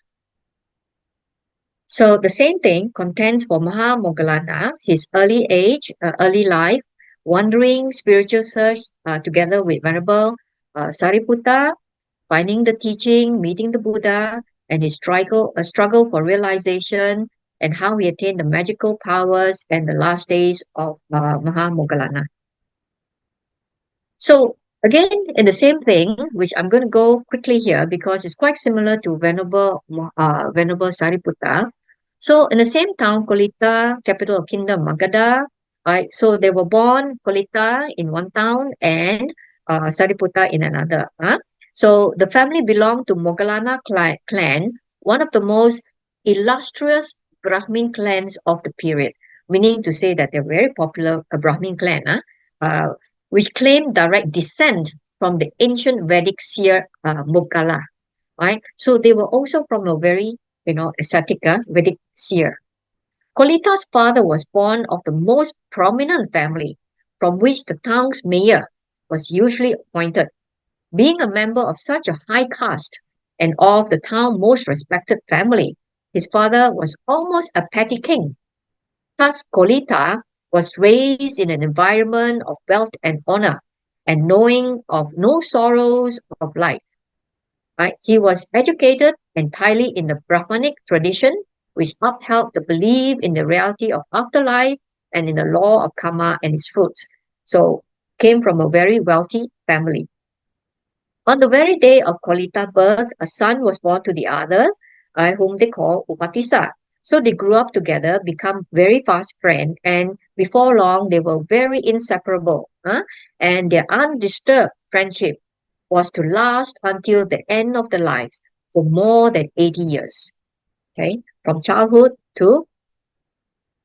S1: So the same thing contends for Moggallana, his early age, early life, wandering spiritual search together with Venerable Sariputta, finding the teaching, meeting the Buddha, and his struggle for realization, and how he attained the magical powers and the last days of Moggallana. So again, in the same thing, which I'm going to go quickly here because it's quite similar to Venerable Sariputta. So in the same town, Kolita, capital of Kingdom Magadha, right? So they were born Kolita in one town and Sariputta in another. So the family belonged to Moggallana clan, one of the most illustrious Brahmin clans of the period, meaning to say that they're very popular Brahmin clan. Uh, which claim direct descent from the ancient Vedic seer Moggala, right? So they were also from a very, ascetic Vedic seer. Kolita's father was born of the most prominent family, from which the town's mayor was usually appointed. Being a member of such a high caste and of the town's most respected family, his father was almost a petty king. Thus, Kolita was raised in an environment of wealth and honor and knowing of no sorrows of life. Right? He was educated entirely in the Brahmanic tradition, which upheld the belief in the reality of afterlife and in the law of karma and its fruits. So, came from a very wealthy family. On the very day of Kolita's birth, a son was born to the other, whom they call Upatissa. So they grew up together, become very fast friends, and before long they were very inseparable. And their undisturbed friendship was to last until the end of their lives for more than 80 years. Okay, from childhood to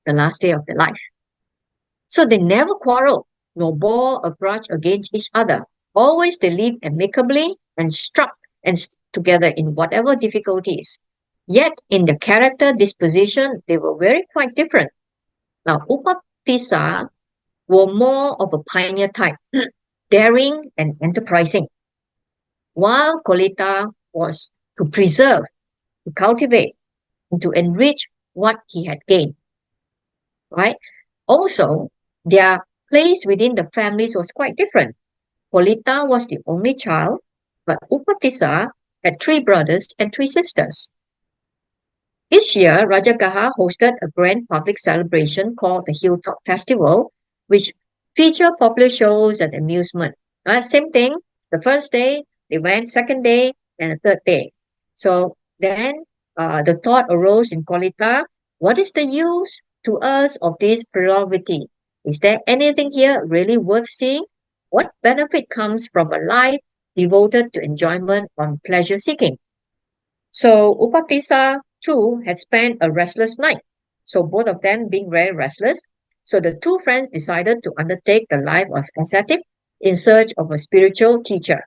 S1: the last day of their life. So they never quarreled, nor bore a grudge against each other. Always they lived amicably and struck and together in whatever difficulties. Yet in their character disposition, they were very quite different. Now, Upatissa were more of a pioneer type, daring and enterprising, while Kolita was to preserve, to cultivate, and to enrich what he had gained. Right? Also, their place within the families was quite different. Polita was the only child, but Upatissa had three brothers and three sisters. Each year, Rajagaha hosted a grand public celebration called the Hilltop Festival, which featured popular shows and amusement. Same thing, the first day, they went, second day, and the third day. So then the thought arose in Kolita, what is the use to us of this frivolity? Is there anything here really worth seeing? What benefit comes from a life devoted to enjoyment and pleasure seeking? So Upatissa too had spent a restless night. So both of them being very restless. So the two friends decided to undertake the life of ascetic in search of a spiritual teacher.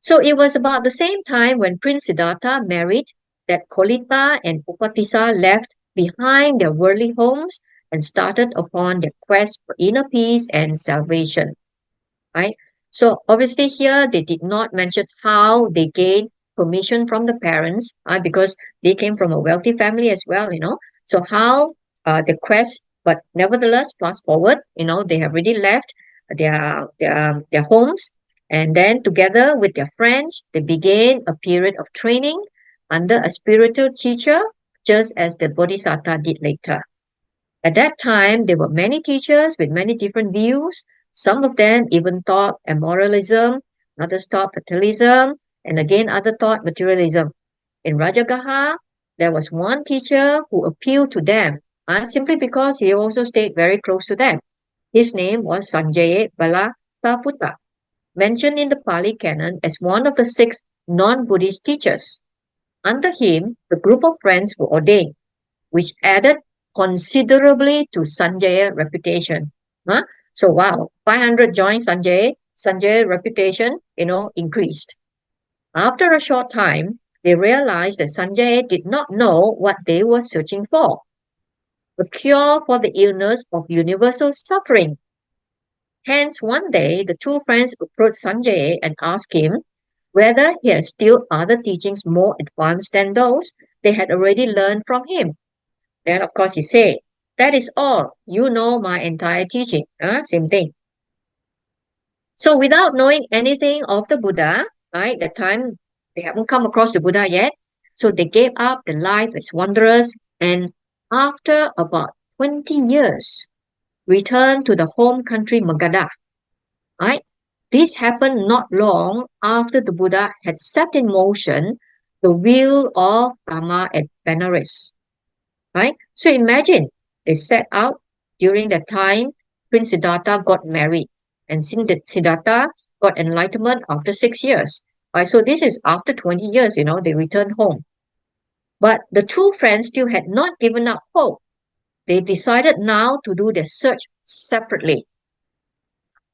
S1: So it was about the same time when Prince Siddhartha married that Kolita and Upatissa left behind their worldly homes and started upon their quest for inner peace and salvation. Right? So obviously here they did not mention how they gained permission from the parents because they came from a wealthy family as well. So how the quest, but nevertheless, fast forward, they have already left their homes, and then together with their friends, they began a period of training under a spiritual teacher, just as the Bodhisattva did later. At that time, there were many teachers with many different views. Some of them even taught amoralism, others taught fatalism, and again, others taught materialism. In Rajagaha, there was one teacher who appealed to them simply because he also stayed very close to them. His name was Sanjaya Balataputta, mentioned in the Pali Canon as one of the 6 non-Buddhist teachers. Under him, the group of friends were ordained, which added considerably to Sanjay's reputation. Huh? So wow, 500 joined Sanjay. Sanjay's reputation, increased. After a short time, they realized that Sanjay did not know what they were searching for, a cure for the illness of universal suffering. Hence, one day, the two friends approached Sanjay and asked him whether he had still other teachings more advanced than those they had already learned from him. Then, of course, he said, that is all. You know my entire teaching. Same thing. So without knowing anything of the Buddha, right, that time they haven't come across the Buddha yet. So they gave up the life as wanderers and after about 20 years, returned to the home country Magadha. Right? This happened not long after the Buddha had set in motion the wheel of Dharma at Benares. Right? So imagine they set out during that time, Prince Siddhartha got married, and Siddhartha got enlightenment after 6 years. Right? So this is after 20 years, they returned home. But the two friends still had not given up hope. They decided now to do their search separately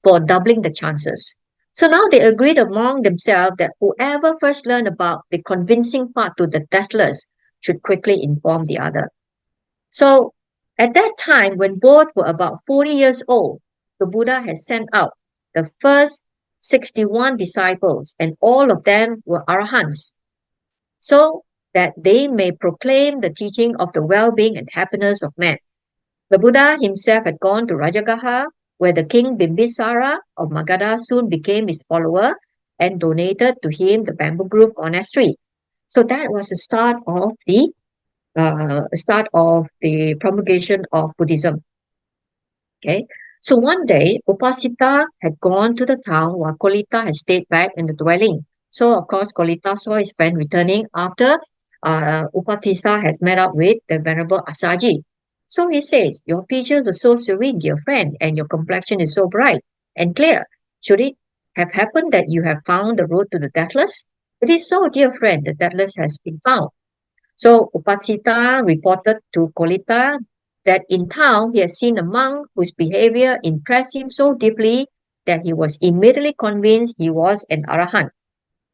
S1: for doubling the chances. So now they agreed among themselves that whoever first learned about the convincing part to the deathless should quickly inform the other. So at that time, when both were about 40 years old, the Buddha had sent out the first 61 disciples, and all of them were arahants, so that they may proclaim the teaching of the well-being and happiness of man. The Buddha himself had gone to Rajagaha, where the king Bimbisara of Magadha soon became his follower and donated to him the bamboo grove monastery. So that was the start of the promulgation of Buddhism. Okay. So one day, Upasita had gone to the town while Kolita had stayed back in the dwelling. So of course, Kolita saw his friend returning after Upatissa has met up with the Venerable Asaji. So he says, your features were so serene, dear friend, and your complexion is so bright and clear. Should it have happened that you have found the road to the deathless? It is so, dear friend, the deathless has been found. So Upasita reported to Kolita that in town he had seen a monk whose behavior impressed him so deeply that he was immediately convinced he was an arahant.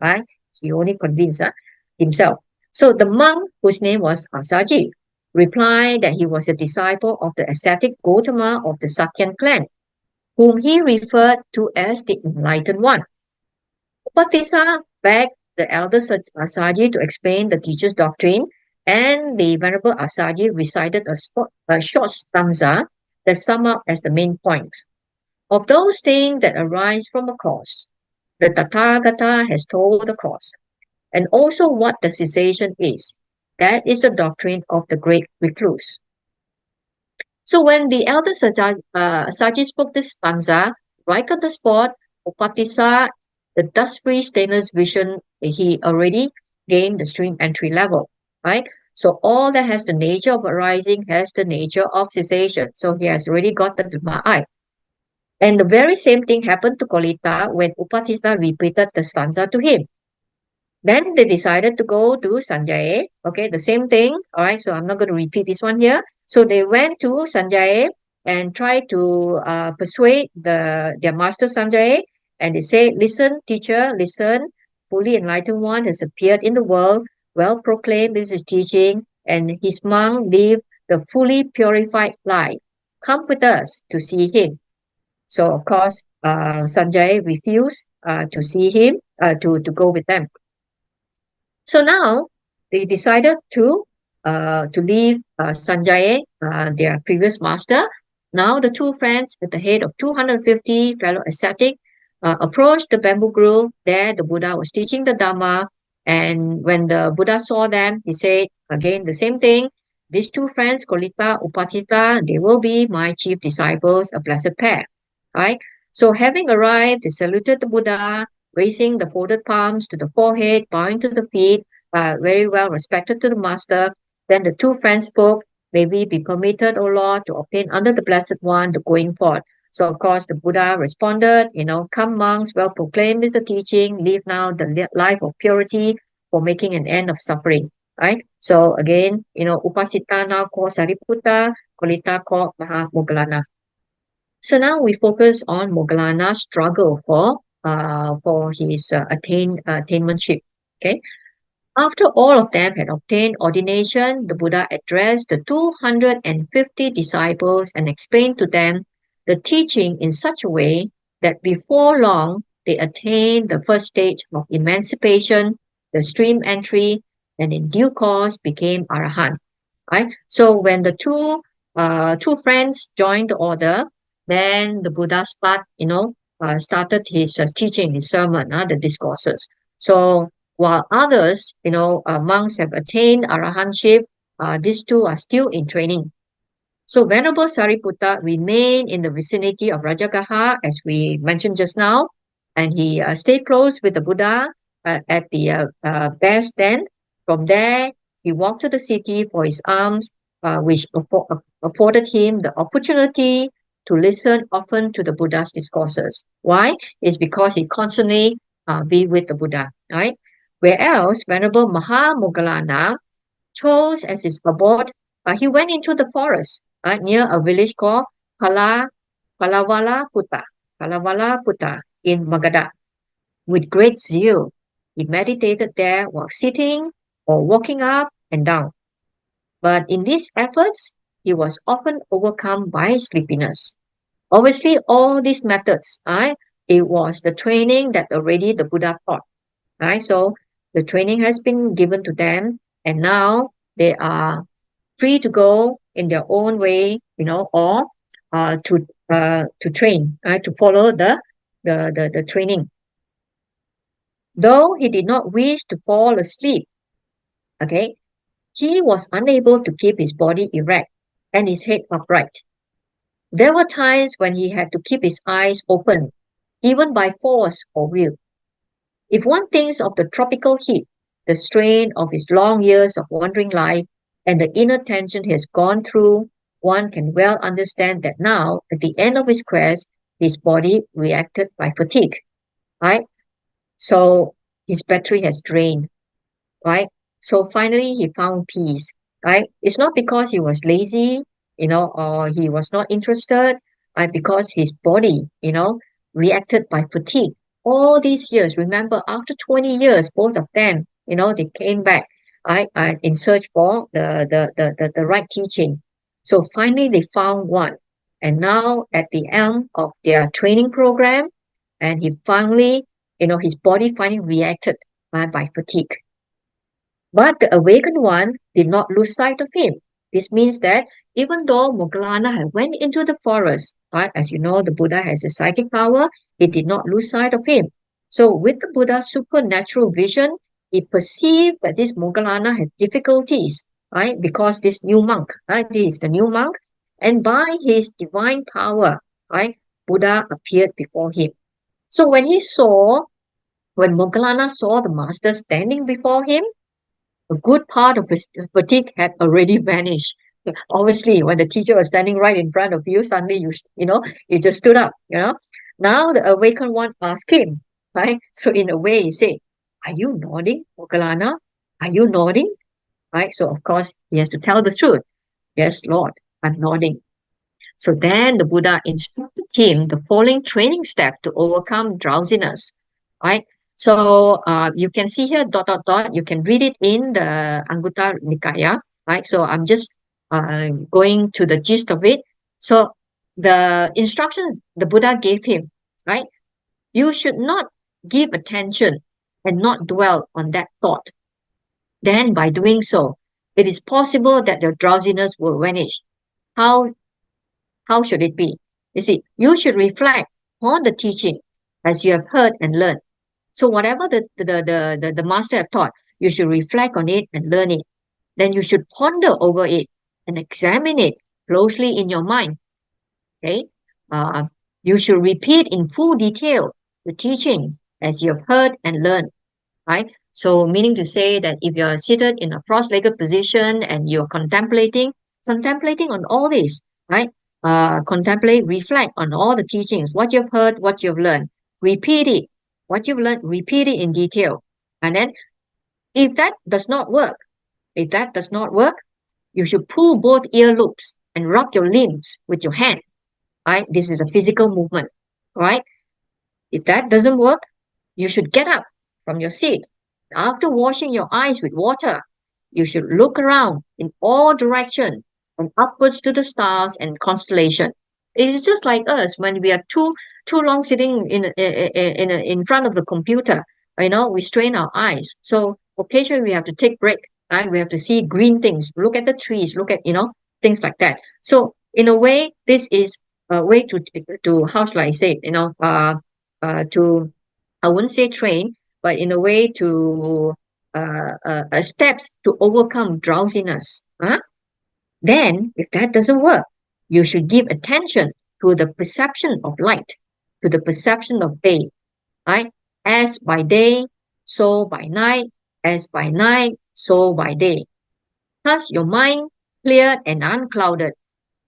S1: Right? He only convinced himself. So the monk, whose name was Asaji, replied that he was a disciple of the ascetic Gautama of the Sakyan clan, whom he referred to as the enlightened one. Upatissa begged the elder Asaji to explain the teacher's doctrine, and the Venerable Asaji recited a short stanza that sum up as the main points. Of those things that arise from a cause, the Tathagata has told the cause, and also what the cessation is. That is the doctrine of the great recluse. So when the elder Asaji spoke this stanza, right on the spot, Upatissa, the dust-free stainless vision, he already gained the stream entry level, right? So all that has the nature of arising has the nature of cessation. So he has already got the Dhamma. And the very same thing happened to Kolita when Upatissa repeated the stanza to him. Then they decided to go to Sanjaya. Okay, the same thing. All right, so I'm not going to repeat this one here. So they went to Sanjaya and tried to persuade their master Sanjaya. And they say, listen, teacher, listen. Fully enlightened one has appeared in the world. Well proclaimed is his teaching. And his monk lived the fully purified life. Come with us to see him. So, of course, Sanjay refused to see him, to go with them. So now they decided to leave Sanjaya, their previous master. Now the two friends at the head of 250 fellow ascetics approached the bamboo grove. There the Buddha was teaching the Dhamma. And when the Buddha saw them, he said again the same thing. These two friends, Kolita, Upatissa, they will be my chief disciples, a blessed pair. Right? So having arrived, they saluted the Buddha, raising the folded palms to the forehead, bowing to the feet, very well respected to the master. Then the two friends spoke, may we be permitted, O Lord, to obtain under the Blessed One the going forth. So of course the Buddha responded, come monks, well proclaimed is the teaching, live now the life of purity for making an end of suffering. Right? So again, Upasita now called Sariputta, Kolita called Moggallana. So now we focus on Moggallana's struggle for his attainmentship. Okay. After all of them had obtained ordination, the Buddha addressed the 250 disciples and explained to them the teaching in such a way that before long they attained the first stage of emancipation, the stream entry, and in due course became Arahant. Right? So when the two friends joined the order, then the Buddha started his teaching, his sermon, the discourses. So while others, monks have attained arahantship, these two are still in training. So Venerable Sariputta remained in the vicinity of Rajagaha, as we mentioned just now, and he stayed close with the Buddha at the bear stand. From there, he walked to the city for his alms, which afforded him the opportunity to listen often to the Buddha's discourses. Why? It's because he constantly be with the Buddha, right? Whereas Venerable Moggallana chose as his abode, he went into the forest near a village called Pala, Palawala Putta, Palawala Putta in Magadha. With great zeal, he meditated there while sitting or walking up and down. But in these efforts, he was often overcome by sleepiness. Obviously, all these methods, it was the training that already the Buddha taught. Right? So the training has been given to them, and now they are free to go in their own way, or to train, to follow the training. Though he did not wish to fall asleep, okay, he was unable to keep his body erect and his head upright. There were times when he had to keep his eyes open, even by force or will. If one thinks of the tropical heat, the strain of his long years of wandering life, and the inner tension he has gone through, one can well understand that now, at the end of his quest, his body reacted by fatigue, right? So his battery has drained, right? So finally, he found peace, right? It's not because he was lazy, or he was not interested, because his body, reacted by fatigue. All these years, remember, after 20 years, both of them, they came back, right, in search for the right teaching. So finally, they found one. And now, at the end of their training program, and he finally, his body finally reacted by fatigue. But the awakened one did not lose sight of him. This means that even though Moggallana had went into the forest, but as you know, the Buddha has a psychic power, he did not lose sight of him. So with the Buddha's supernatural vision, he perceived that this Moggallana had difficulties, right? Because this new monk, right? This is the new monk. And by his divine power, right? Buddha appeared before him. So when Moggallana saw the master standing before him, a good part of his fatigue had already vanished. Obviously, when the teacher was standing right in front of you, suddenly you just stood up. Now the awakened one asked him, right? So in a way, he said, "Are you nodding, Moggallana? Are you nodding?" Right? So of course, he has to tell the truth. Yes, Lord, I'm nodding. So then the Buddha instructed him the following training step to overcome drowsiness, right? So you can see here dot dot dot. You can read it in the Anguttara Nikaya, right? So I'm just going to the gist of it. So the instructions the Buddha gave him, right? You should not give attention and not dwell on that thought. Then by doing so, it is possible that the drowsiness will vanish. How how should it be? You see, you should reflect on the teaching as you have heard and learned. So whatever the master have taught, you should reflect on it and learn it. Then you should ponder over it and examine it closely in your mind. Okay? Uh, you should repeat in full detail the teaching as you have heard and learned, right? So meaning to say that if you're seated in a cross-legged position and you're contemplating on all this, right? Contemplate, reflect on all the teachings, what you've heard, what you've learned, repeat it, what you've learned, repeat it in detail. And then if that does not work, you should pull both ear loops and rub your limbs with your hand, right? This is a physical movement, right? If that doesn't work, you should get up from your seat. After washing your eyes with water, you should look around in all directions and upwards to the stars and constellation. It is just like us when we are too long sitting in front of the computer. We strain our eyes. So occasionally we have to take break, right? We have to see green things, look at the trees, look at, things like that. So in a way, this is a way to how shall I say, to, I wouldn't say train, but in a way to steps to overcome drowsiness. Then, if that doesn't work, you should give attention to the perception of light, to the perception of day, right? As by day, so by night, as by night, so by day. Thus, your mind clear and unclouded.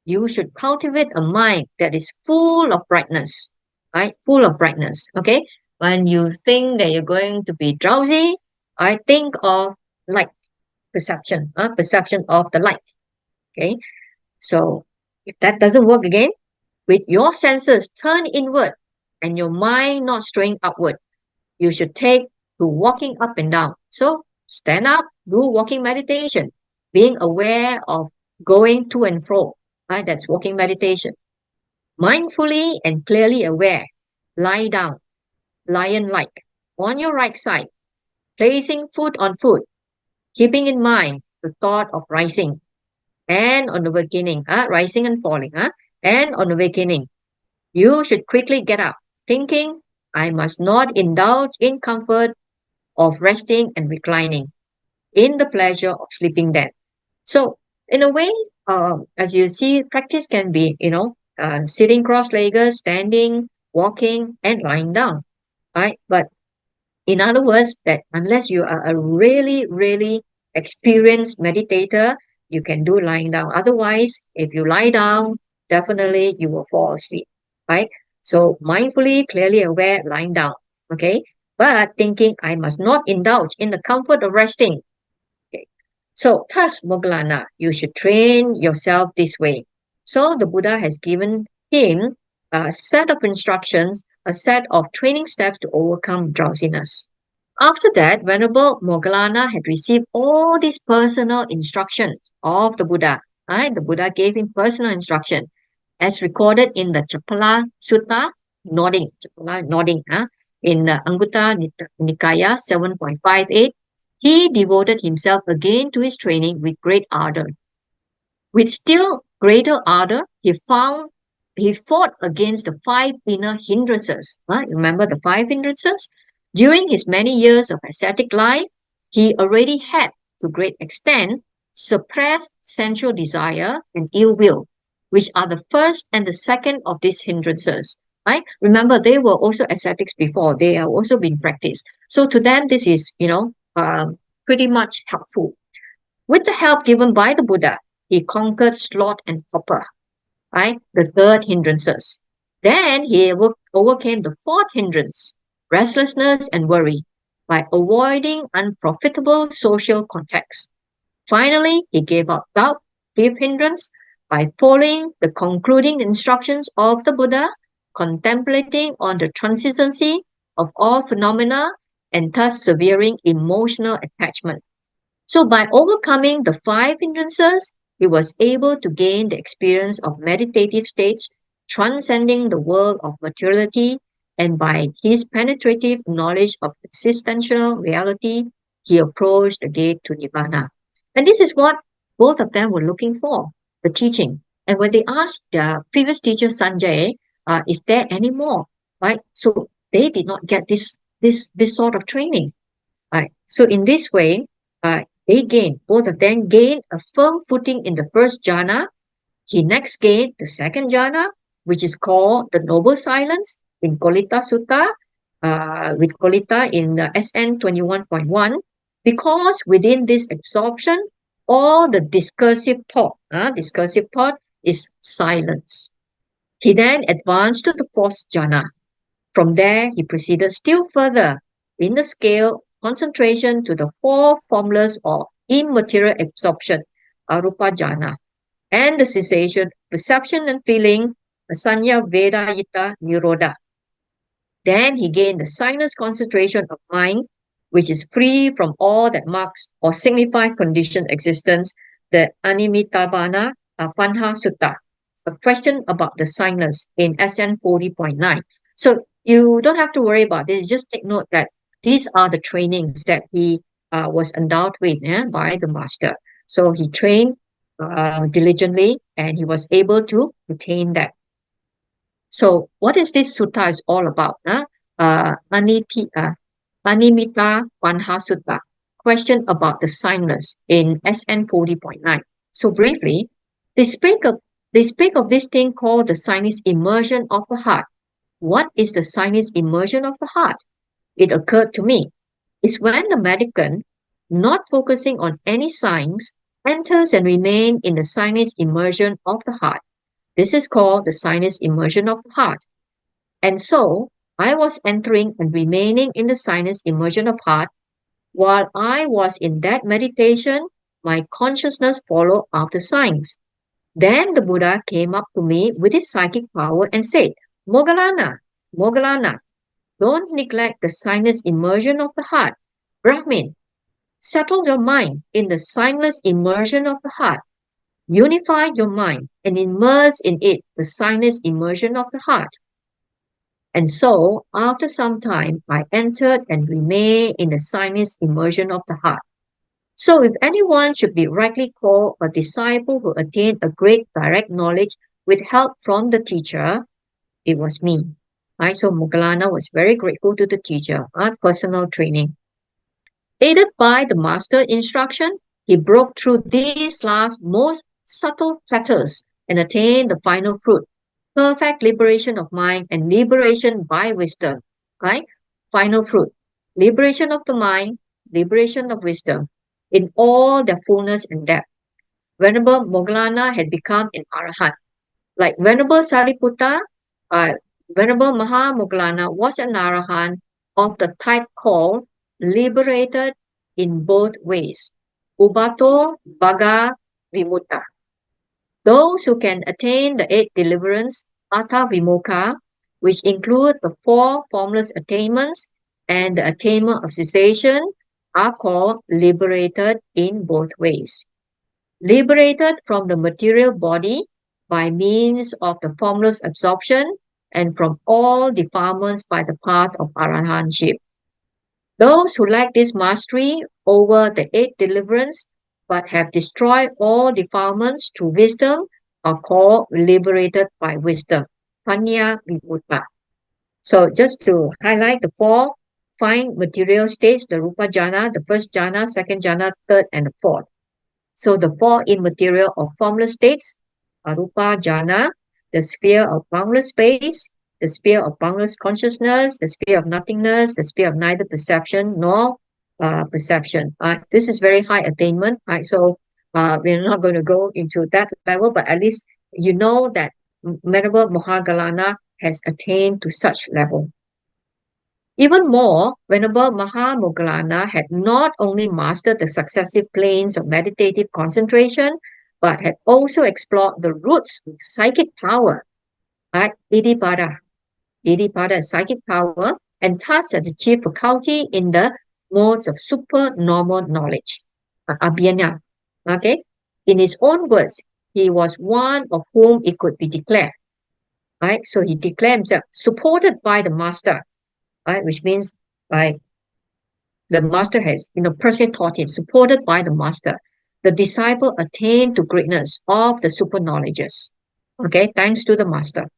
S1: You should cultivate a mind that is full of brightness, right? Full of brightness. Okay. When you think that you're going to be drowsy, I think of light perception, perception of the light. Okay. So if that doesn't work again, with your senses turned inward and your mind not straying upward, you should take to walking up and down. So stand up, do walking meditation, being aware of going to and fro. Right? That's walking meditation. Mindfully and clearly aware, lie down, lion-like, on your right side, placing foot on foot, keeping in mind the thought of rising and on awakening, rising and falling, and on awakening. You should quickly get up, thinking, I must not indulge in comfort of resting and reclining, in the pleasure of sleeping then. So, in a way, as you see, practice can be, sitting cross-legged, standing, walking, and lying down, right? But in other words, that unless you are a really, really experienced meditator, you can do lying down. Otherwise, if you lie down, definitely you will fall asleep, right? So mindfully, clearly aware, lying down, okay? But thinking, I must not indulge in the comfort of resting. Okay. So, thus, Moggallana, you should train yourself this way. So the Buddha has given him a set of instructions, a set of training steps to overcome drowsiness. After that, Venerable Moggallana had received all these personal instructions of the Buddha. Right? The Buddha gave him personal instruction, as recorded in the Chapala Sutta, nodding, in the Anguttara Nikaya 7.58. He devoted himself again to his training with great ardor. With still greater ardor, he fought against the five inner hindrances. Remember the five hindrances? During his many years of ascetic life, he already had, to great extent, suppressed sensual desire and ill will, which are the first and the second of these hindrances. Right? Remember, they were also ascetics before. They have also been practiced. So to them, this is, pretty much helpful. With the help given by the Buddha, he conquered sloth and torpor, right? The third hindrances. Then he overcame the fourth hindrance, restlessness and worry, by avoiding unprofitable social contacts. Finally, he gave up doubt, fifth hindrance, by following the concluding instructions of the Buddha, contemplating on the transiency of all phenomena and thus severing emotional attachment. So by overcoming the five hindrances, he was able to gain the experience of meditative states transcending the world of materiality, and by his penetrative knowledge of existential reality, he approached the gate to Nibbana. And this is what both of them were looking for, the teaching. And when they asked their previous teacher Sanjay, is there any more? Right? So they did not get this sort of training. Right? So in this way, both of them gained a firm footing in the first jhana. He next gained the second jhana, which is called the Noble Silence in Kolita Sutta, with Kolita in SN 21.1, because within this absorption, all the discursive thought is silence. He then advanced to the fourth jhana. From there, he proceeded still further in the scale concentration to the four formulas of immaterial absorption, arupa jhana, and the cessation, perception and feeling, asanya vedayita nirodha. Then he gained the sinus concentration of mind, which is free from all that marks or signify conditioned existence, the Animitabhana Panha Sutta, a question about the sinus in SN 40.9. So you don't have to worry about this. Just take note that these are the trainings that he was endowed with by the master. So he trained diligently and he was able to attain that. So what is this sutta is all about? Animita Panha Sutta. Question about the signless in SN 40.9. So briefly, they speak of this thing called the sinus immersion of the heart. What is the sinus immersion of the heart? It occurred to me. It's when the mendicant, not focusing on any signs, enters and remains in the sinus immersion of the heart. This is called the sinus immersion of the heart. And so I was entering and remaining in the sinus immersion of heart. While I was in that meditation, my consciousness followed after signs. Then the Buddha came up to me with his psychic power and said, Moggallana, Moggallana, don't neglect the sinus immersion of the heart. Brahmin, settle your mind in the signless immersion of the heart. Unify your mind and immerse in it the sinus immersion of the heart. And so, after some time, I entered and remained in the sinus immersion of the heart. So, if anyone should be rightly called a disciple who attained a great direct knowledge with help from the teacher, it was me. Right? So, Moggallana was very grateful to the teacher, personal training. Aided by the master instruction, he broke through these last most subtle fetters and attained the final fruit, perfect liberation of mind and liberation by wisdom. Right? Final fruit, liberation of the mind, liberation of wisdom in all their fullness and depth. Venerable Moggallana had become an arahant. Like Venerable Sariputta, Venerable Moggallana was an arahant of the type called liberated in both ways. Ubato Bhaga Vimutta. Those who can attain the eight deliverance, Atha Vimukha, which include the four formless attainments and the attainment of cessation, are called liberated in both ways. Liberated from the material body by means of the formless absorption and from all defilements by the path of arahantship. Those who lack this mastery over the eight deliverance but have destroyed all defilements through wisdom are called liberated by wisdom. Panya Vimutta. So just to highlight the four fine material states, the Rupa Jhana, the first Jhana, second Jhana, third, and the fourth. So the four immaterial or formless states, Arupa Jhana, the sphere of boundless space, the sphere of boundless consciousness, the sphere of nothingness, the sphere of neither perception nor perception. This is very high attainment. So we're not going to go into that level, but at least you know that Venerable Moggallana has attained to such level. Even more, Venerable Moggallana had not only mastered the successive planes of meditative concentration, but had also explored the roots of psychic power, right? Iddhipada, psychic power, and thus had achieved faculty in the modes of supernormal knowledge, abhyanya. Okay? In his own words, he was one of whom it could be declared. Right? So he declared himself supported by the master, right? Which means like the master has, personally taught him, supported by the master. The disciple attained to greatness of the super knowledges. Okay, thanks to the master.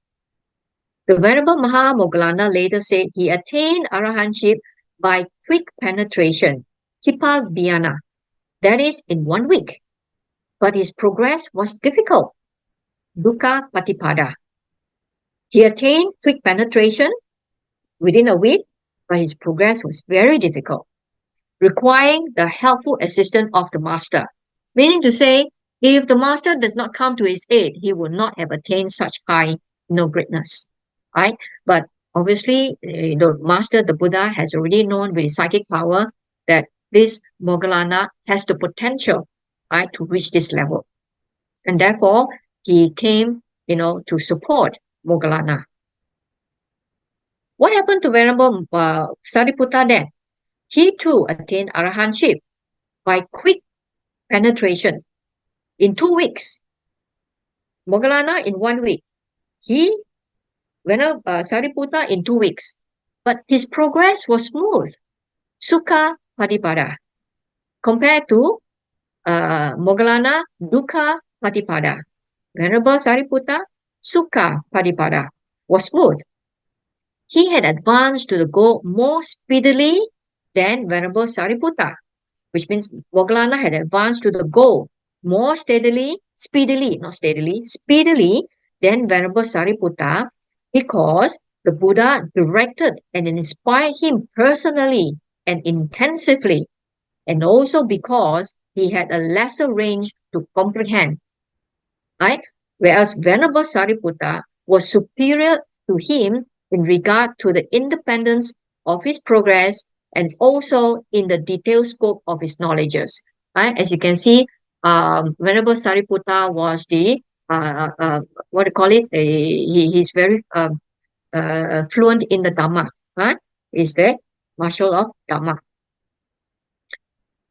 S1: The Venerable Moggallana later said he attained arahantship by quick penetration, Kipa Dhyana, that is, in 1 week. But his progress was difficult, Dukkha Patipada. He attained quick penetration within a week, but his progress was very difficult, requiring the helpful assistance of the master. Meaning to say, if the master does not come to his aid, he will not have attained such high greatness. Right? But obviously, the master, the Buddha, has already known with his psychic power that this Moggallana has the potential, right, to reach this level. And therefore, he came, to support Moggallana. What happened to Venerable Sariputta then? He too attained arahantship by quick penetration in 2 weeks. Moggallana in 1 week. Venerable Sariputta in 2 weeks. But his progress was smooth. Sukha Patipada. compared to Moggallana, Dukkha Patipada. Venerable Sariputta, Sukha Patipada, was smooth. He had advanced to the goal more speedily than Venerable Sariputta, which means Moggallana had advanced to the goal more speedily than Venerable Sariputta, because the Buddha directed and inspired him personally and intensively, and also because he had a lesser range to comprehend, right? Whereas Venerable Sariputta was superior to him in regard to the independence of his progress and also in the detailed scope of his knowledges. Right? As you can see, Venerable Sariputta was the what do you call it? He's very fluent in the Dhamma. Right? Is the marshal of Dhamma.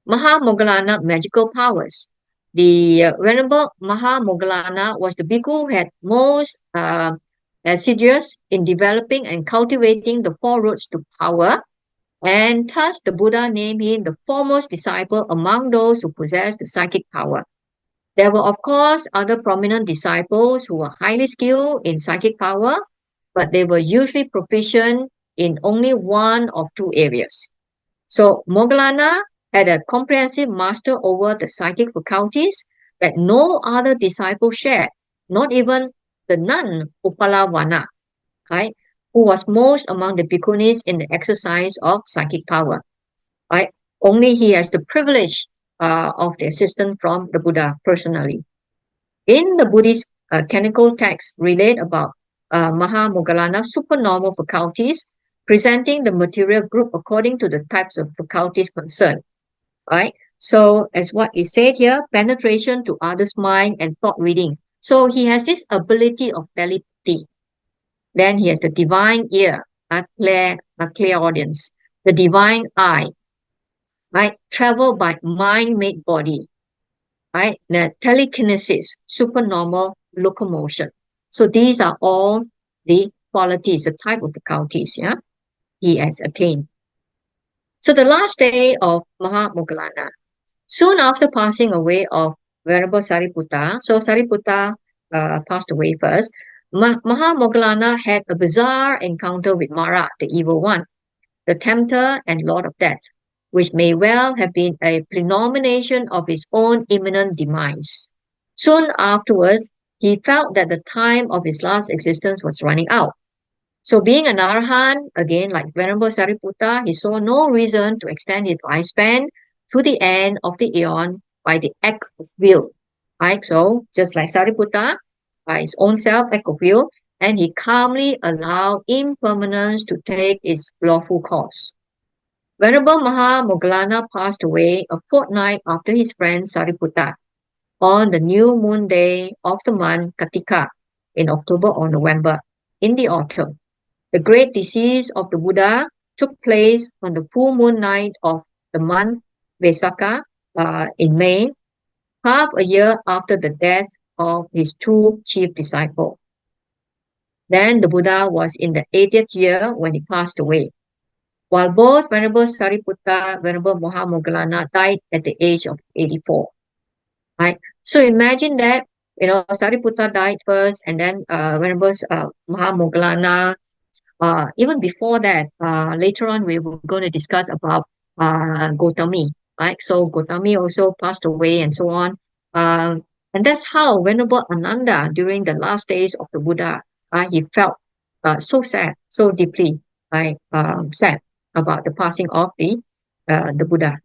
S1: Moggallana magical powers. The Venerable Moggallana was the bhikkhu who had most assiduous in developing and cultivating the four roads to power, and thus the Buddha named him the foremost disciple among those who possessed the psychic power. There were, of course, other prominent disciples who were highly skilled in psychic power, but they were usually proficient in only one of two areas. So Moggallana had a comprehensive master over the psychic faculties that no other disciple shared, not even the nun Upalawana, right, who was most among the bhikkhunis in the exercise of psychic power. Right? Only he has the privilege of the assistance from the Buddha personally. In the Buddhist canonical texts relate about Moggallana supernormal faculties, presenting the material group according to the types of faculties concerned. Right? So as what is said here, penetration to others' mind and thought reading. So he has this ability of telepathy. Then he has the divine ear, a clear audience, the divine eye, right? Travel by mind-made body, right? The telekinesis, supernormal locomotion. So these are all the qualities, the type of faculties, yeah, he has attained. So the last day of Moggallana, soon after passing away of Venerable Sariputta, so Sariputta passed away first, Moggallana had a bizarre encounter with Mara, the evil one, the tempter and lord of death, which may well have been a prenomination of his own imminent demise. Soon afterwards, he felt that the time of his last existence was running out. So being an Arahant, again, like Venerable Sariputta, he saw no reason to extend his lifespan to the end of the aeon by the act of will. Right? So just like Sariputta, by his own self, act of will, and he calmly allowed impermanence to take its lawful course. Venerable Moggallana passed away a fortnight after his friend Sariputta on the new moon day of the month Kartika in October or November in the autumn. The great decease of the Buddha took place on the full moon night of the month Vesakha in May, half a year after the death of his two chief disciples. Then the Buddha was in the 80th year when he passed away, while both Venerable Sariputta, Venerable Moggallana died at the age of 84. Right? So imagine that, Sariputta died first, and then Venerable Moggallana. Even before that, later on, we were going to discuss about Gotami, right? So Gotami also passed away and so on. And that's how Venerable Ananda, during the last days of the Buddha, he felt so sad, so deeply sad about the passing of the Buddha.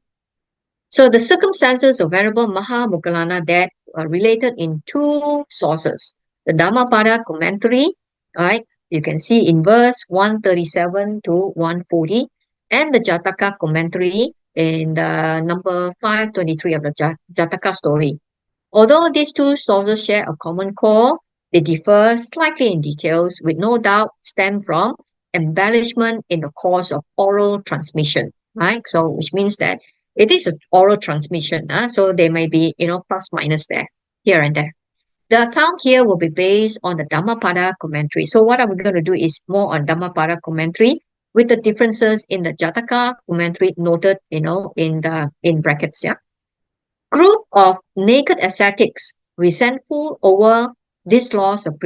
S1: So the circumstances of Venerable Moggallana death are related in two sources. The Dhammapada commentary, right? You can see in verse 137 to 140, and the Jataka commentary in the number 523 of the Jataka story. Although these two sources share a common core, they differ slightly in details, with no doubt stem from embellishment in the course of oral transmission, right? So which means that it is an oral transmission, so there may be, plus minus there, here and there. The account here will be based on the Dhammapada commentary. So what I'm going to do is more on Dhammapada commentary, with the differences in the Jataka commentary noted, in brackets. Yeah, group of naked ascetics resentful over this loss of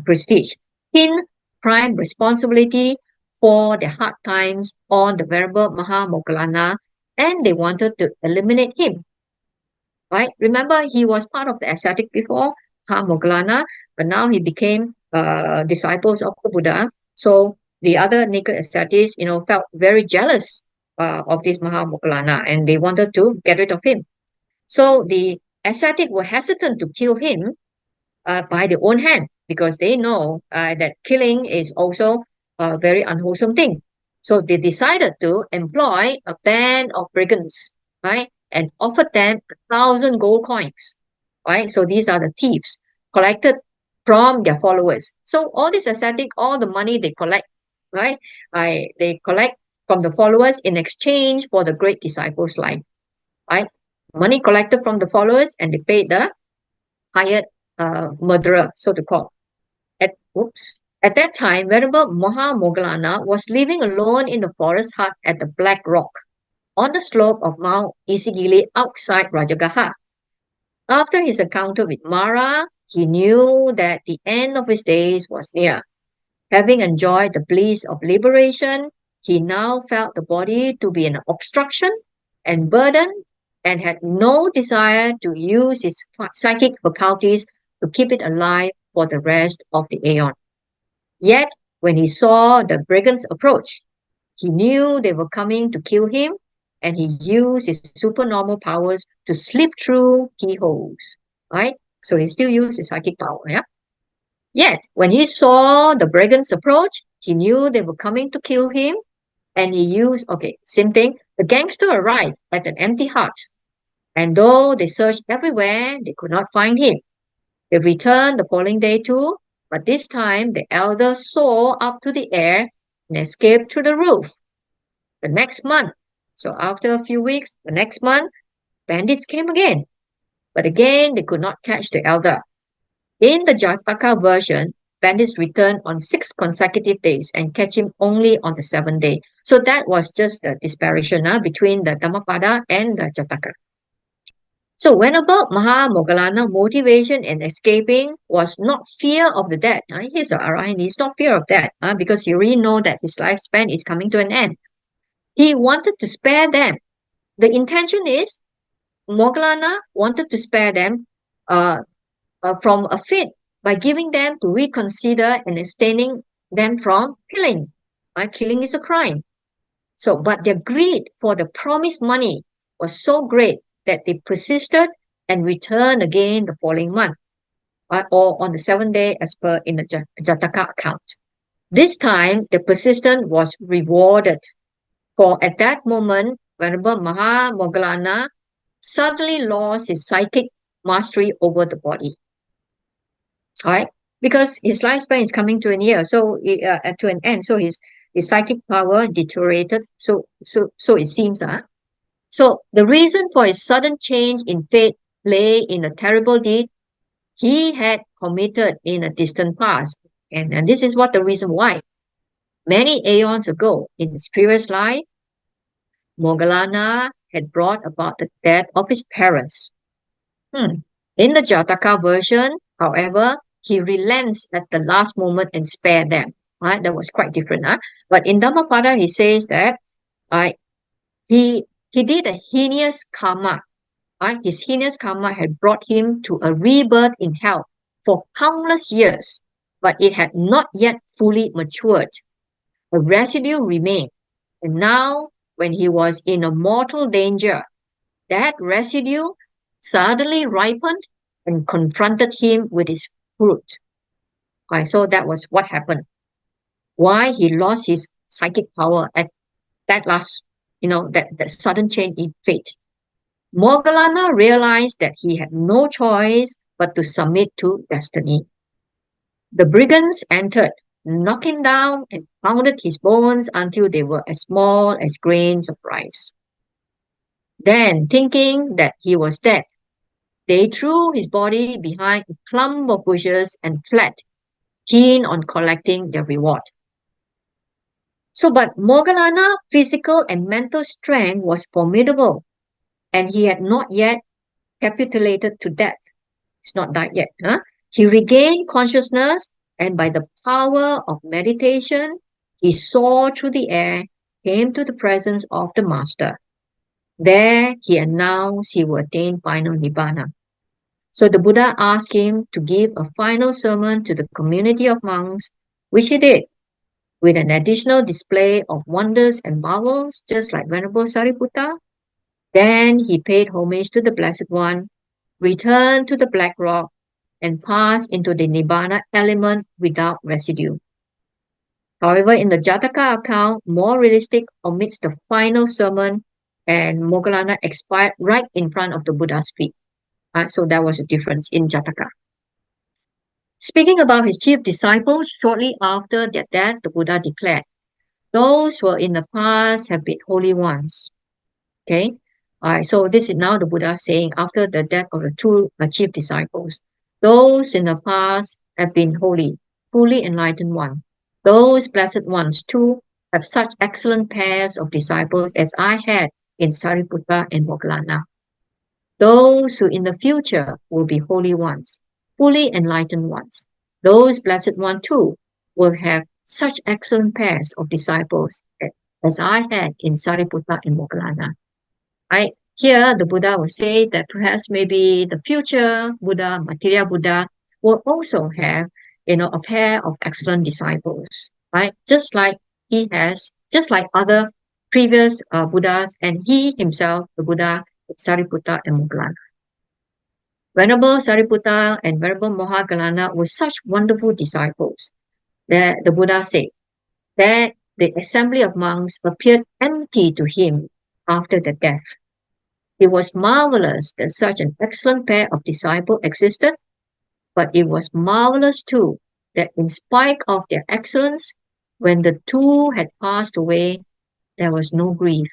S1: prestige pin prime responsibility for the hard times on the Venerable Moggallana, and they wanted to eliminate him. Right? Remember, he was part of the ascetic before Moggallana, but now he became disciples of the Buddha. So the other naked ascetics, felt very jealous of this Moggallana, and they wanted to get rid of him. So the ascetic were hesitant to kill him by their own hand because they know that killing is also a very unwholesome thing. So they decided to employ a band of brigands, right, and offered them 1,000 gold coins, right. So these are the thieves collected from their followers. So all this ascetic, all the money they collect, right, they collect from the followers in exchange for the great disciples' life, right. Money collected from the followers, and they paid the hired murderer, so to call. At that time, Venerable Moggallana was living alone in the forest hut at the Black Rock on the slope of Mount Isigili outside Rajagaha. After his encounter with Mara, he knew that the end of his days was near. Having enjoyed the bliss of liberation, he now felt the body to be an obstruction and burden, and had no desire to use his psychic faculties to keep it alive for the rest of the aeon. Yet, when he saw the brigands approach, he knew they were coming to kill him, and he used his supernormal powers to slip through keyholes. Right? So he still used his psychic power. Yeah. Yet, when he saw the brigands approach, he knew they were coming to kill him, and he used, same thing. The gangster arrived at an empty hut, and though they searched everywhere, they could not find him. They returned the following day too, but this time the elder soared up to the air and escaped through the roof. The next month, so after a few weeks, the next month, bandits came again, but again they could not catch the elder. In the Jataka version, bandits returned on 6 consecutive days and catch him only on the 7th day. So that was just the disparison between the Dhammapada and the Jataka. So Venerable Moggallana motivation in escaping was not fear of the dead. He's an Arahant, he's not fear of death because he already know that his lifespan is coming to an end. He wanted to spare them. The intention is Moggallana wanted to spare them from a fate by giving them to reconsider and abstaining them from killing. Killing is a crime. So, but their greed for the promised money was so great that they persisted and returned again the following month, or on the 7th day as per in the Jataka account. This time, the persistence was rewarded, for at that moment, Venerable Moggallana suddenly lost his psychic mastery over the body. Right? Because his lifespan is coming to an year, so to an end, so his psychic power deteriorated. So it seems. So the reason for his sudden change in fate lay in a terrible deed he had committed in a distant past. And this is what the reason why. Many aeons ago, in his previous life, Moggallana had brought about the death of his parents. In the Jataka version, however, he relents at the last moment and spare them. Right? That was quite different. But in Dhammapada, he says that he did a heinous karma. His heinous karma had brought him to a rebirth in hell for countless years, but it had not yet fully matured. A residue remained, and now, when he was in a mortal danger, that residue suddenly ripened and confronted him with its fruit. So that was what happened. Why he lost his psychic power at that last, that sudden change in fate. Moggallana realized that he had no choice but to submit to destiny. The brigands entered, knocking down and pounded his bones until they were as small as grains of rice. Then, thinking that he was dead, they threw his body behind a clump of bushes and fled, keen on collecting their reward. So, but Moggallana physical and mental strength was formidable, and he had not yet capitulated to death. He's not died yet. Huh? He regained consciousness, and by the power of meditation, he soared through the air, came to the presence of the Master. There he announced he would attain final Nibbana. So the Buddha asked him to give a final sermon to the community of monks, which he did, with an additional display of wonders and marvels, just like Venerable Sariputta. Then he paid homage to the Blessed One, returned to the Black Rock, and passed into the Nibbana element without residue. However, in the Jataka account, more realistic omits the final sermon, and Moggallana expired right in front of the Buddha's feet. So that was a difference in Jataka. Speaking about his chief disciples, shortly after their death, the Buddha declared, those who are in the past have been holy ones. Okay? All right, so this is now the Buddha saying after the death of the two chief disciples, those in the past have been holy, fully enlightened one. Those blessed ones too have such excellent pairs of disciples as I had in Sariputta and Moggallana. Those who in the future will be holy ones, fully enlightened ones. Those blessed ones too will have such excellent pairs of disciples as I had in Sariputta and Moggallana. Right? Here, the Buddha will say that perhaps maybe the future Buddha, Material Buddha, will also have, a pair of excellent disciples, right? Just like other previous Buddhas, and he himself, the Buddha, Sariputta and Moggallana. Venerable Sariputta and Venerable Moggallana were such wonderful disciples that the Buddha said that the assembly of monks appeared empty to him after the death. It was marvelous that such an excellent pair of disciples existed, but it was marvelous too that in spite of their excellence, when the two had passed away, there was no grief,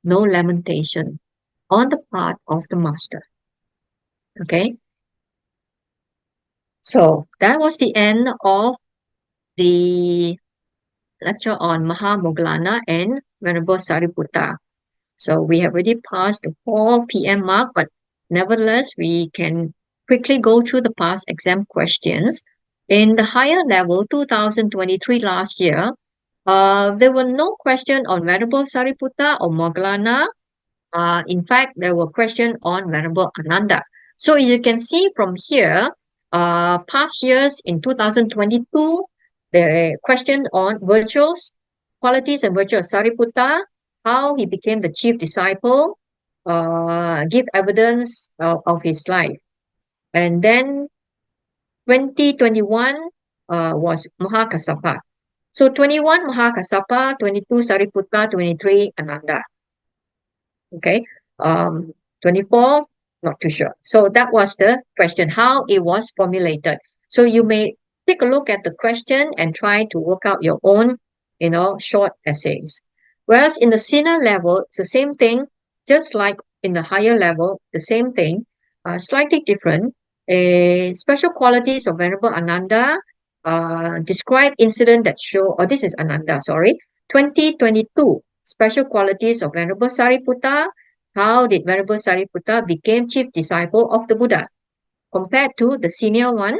S1: no lamentation on the part of the Master. Okay? So that was the end of the lecture on Moggallana and Venerable Sariputta. So we have already passed the 4 p.m. mark, but nevertheless, we can quickly go through the past exam questions. In the higher level, 2023 last year, there were no question on Venerable Sariputta or Moggallana. In fact, there were questions on Venerable Ananda. So you can see from here, past years in 2022, the question on virtues, qualities and virtues of Sariputta, how he became the chief disciple, give evidence of his life. And then 2021 was Mahakassapa. So 21 Mahakassapa, 22 Sariputta, 23 Ananda. Okay. 24, not too sure. So that was the question, how it was formulated. So you may take a look at the question and try to work out your own, short essays. Whereas in the senior level, it's the same thing, just like in the higher level, the same thing, slightly different. Special qualities of Venerable Ananda, describe incident that show, this is Ananda, sorry, 2022. Special qualities of Venerable Sariputta. How did Venerable Sariputta become chief disciple of the Buddha? Compared to the senior one,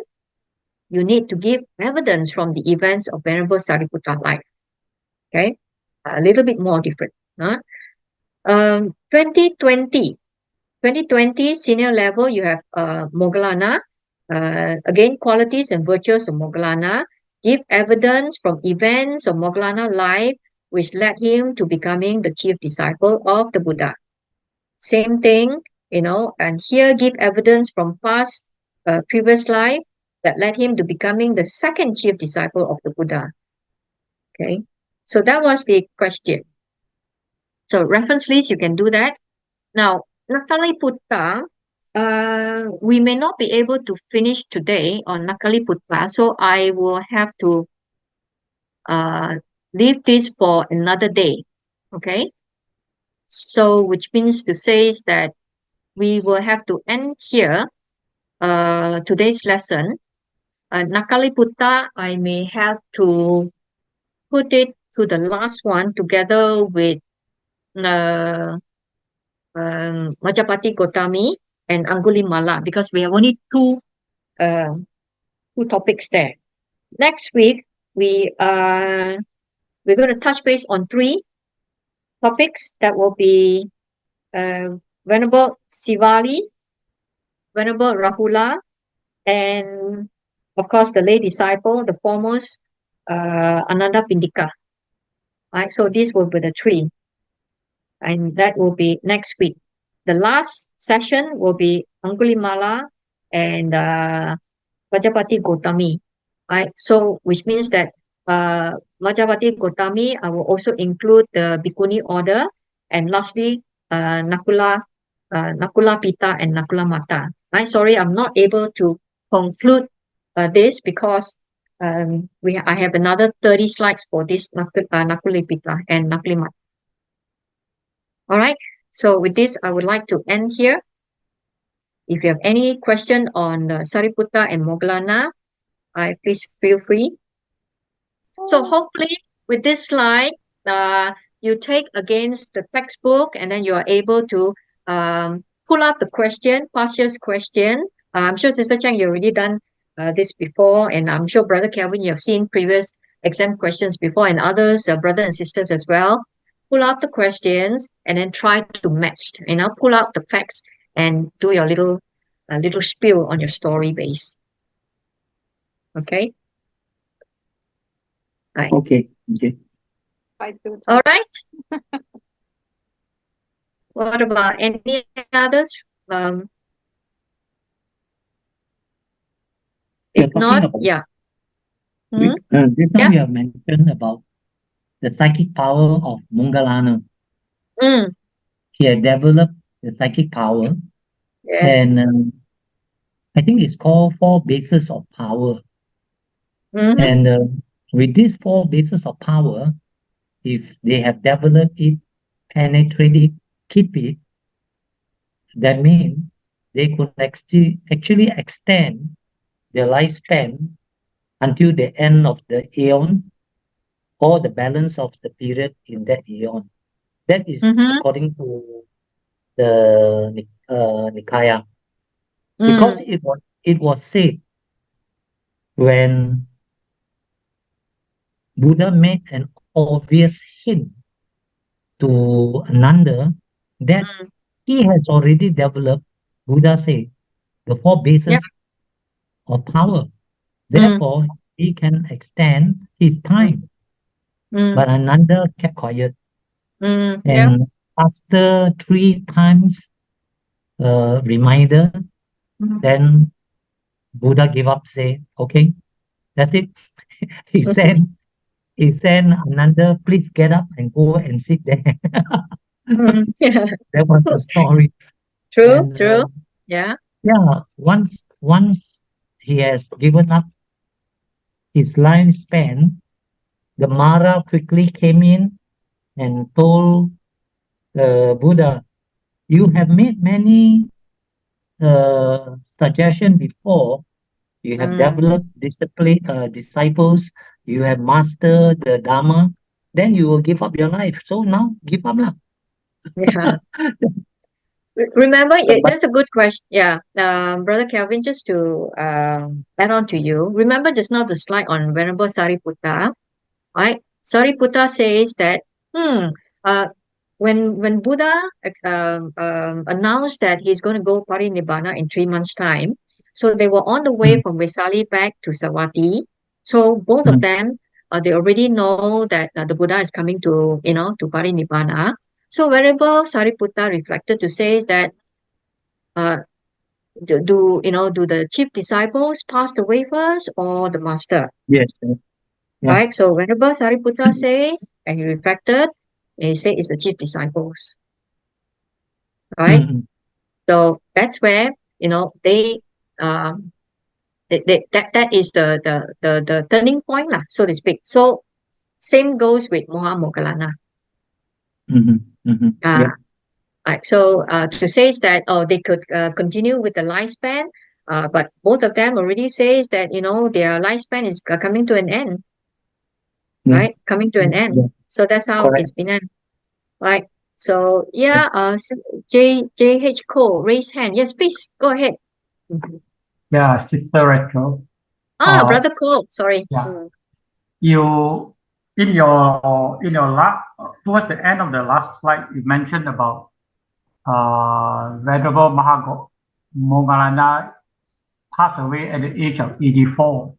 S1: you need to give evidence from the events of Venerable Sariputta life. Okay, a little bit more different. 2020 senior level, you have Moggallana. Again, qualities and virtues of Moggallana. Give evidence from events of Moggallana life which led him to becoming the chief disciple of the Buddha. Same thing, and here give evidence from past, previous life that led him to becoming the second chief disciple of the Buddha. Okay, so that was the question. So reference list, you can do that. Now, Nakaliputta, we may not be able to finish today on Nakaliputta, so I will have to leave this for another day. Okay, so which means to say is that we will have to end here today's lesson. Nakaliputta, I may have to put it to the last one together with Majapahit Gotami and Angulimala, because we have only uh, two topics there. Next week, we're going to touch base on three topics. That will be Venerable Sivali, Venerable Rahula, and of course the lay disciple, the foremost Ananda Pindika. Right, so these will be the three, and that will be next week. The last session will be Angulimala and Vajapati Gotami. Right, so which means that Vajapati Gotami, I will also include the Bhikkhuni order, and lastly Nakula Pita and Nakula Mata. Right, sorry, I'm not able to conclude this because I have another 30 slides for this Nakula Pita and Nakula Mata. All right, so with this, I would like to end here. If you have any question on Sariputta and Moggallana, please feel free. So hopefully with this slide, you take against the textbook, and then you are able to pull up the question, past year's question. I'm sure Sister Chang, you already done this before, and I'm sure Brother Kelvin, you have seen previous exam questions before, and others, brother and sisters as well. Pull out the questions and then try to match, pull out the facts and do your little spiel on your story base. Okay. Right.
S2: Okay.
S1: All right. What about any others? If not, yeah.
S2: This time you have mentioned about the psychic power of Moggallana. He had developed the psychic power.
S1: Yes.
S2: And I think it's called 4 bases of power.
S1: Mm-hmm.
S2: And with these 4 bases of power, if they have developed it, penetrate it, keep it, that means they could actually extend their lifespan until the end of the aeon or the balance of the period in that aeon. That is according to the Nikaya. Because it was said when Buddha made an obvious hint to Ananda that he has already developed, Buddha said, the 4 bases of power. Therefore, he can extend his time. But Ananda kept quiet. And after 3 times reminder, then Buddha gave up, say, okay, that's it. He said, Ananda, please get up and go and sit there. That was the story.
S1: True. Yeah.
S2: Yeah, once he has given up his lifespan, the Mara quickly came in and told Buddha, you have made many suggestions before. You have developed disciples. You have mastered the Dharma. Then you will give up your life. So now give up lah.
S1: Yeah. Remember, that's a good question. Yeah. Brother Kelvin, just to add on to you, remember just now the slide on Venerable Sariputta, right? Sariputta says that, when Buddha announced that he's going to go Parinibbana in 3 months' time, so they were on the way from Vesali back to Savatthi. So both of them, they already know that the Buddha is coming to Parinibbana. So Venerable Sariputta reflected to say that, do the chief disciples pass away first or the master?
S2: Yes. Yeah.
S1: Right. So Venerable Sariputta says, and he reflected, and he said it's the chief disciples. Right. So that's where they that is the turning point lah, so to speak. So same goes with Moggallana.
S2: Yeah.
S1: Right. So to say that they could continue with the lifespan, but both of them already says that their lifespan is coming to an end. right? Coming to an end.
S2: Yeah,
S1: So that's how
S2: correct.
S1: it's been end, right? So yeah, JH Cole, raise hand. Yes, please go ahead.
S3: Yeah, Sister Rachel.
S1: Brother Cole, sorry.
S3: Yeah, you in your last towards the end of the last slide, you mentioned about Venerable Moggallana passed away at the age of 84.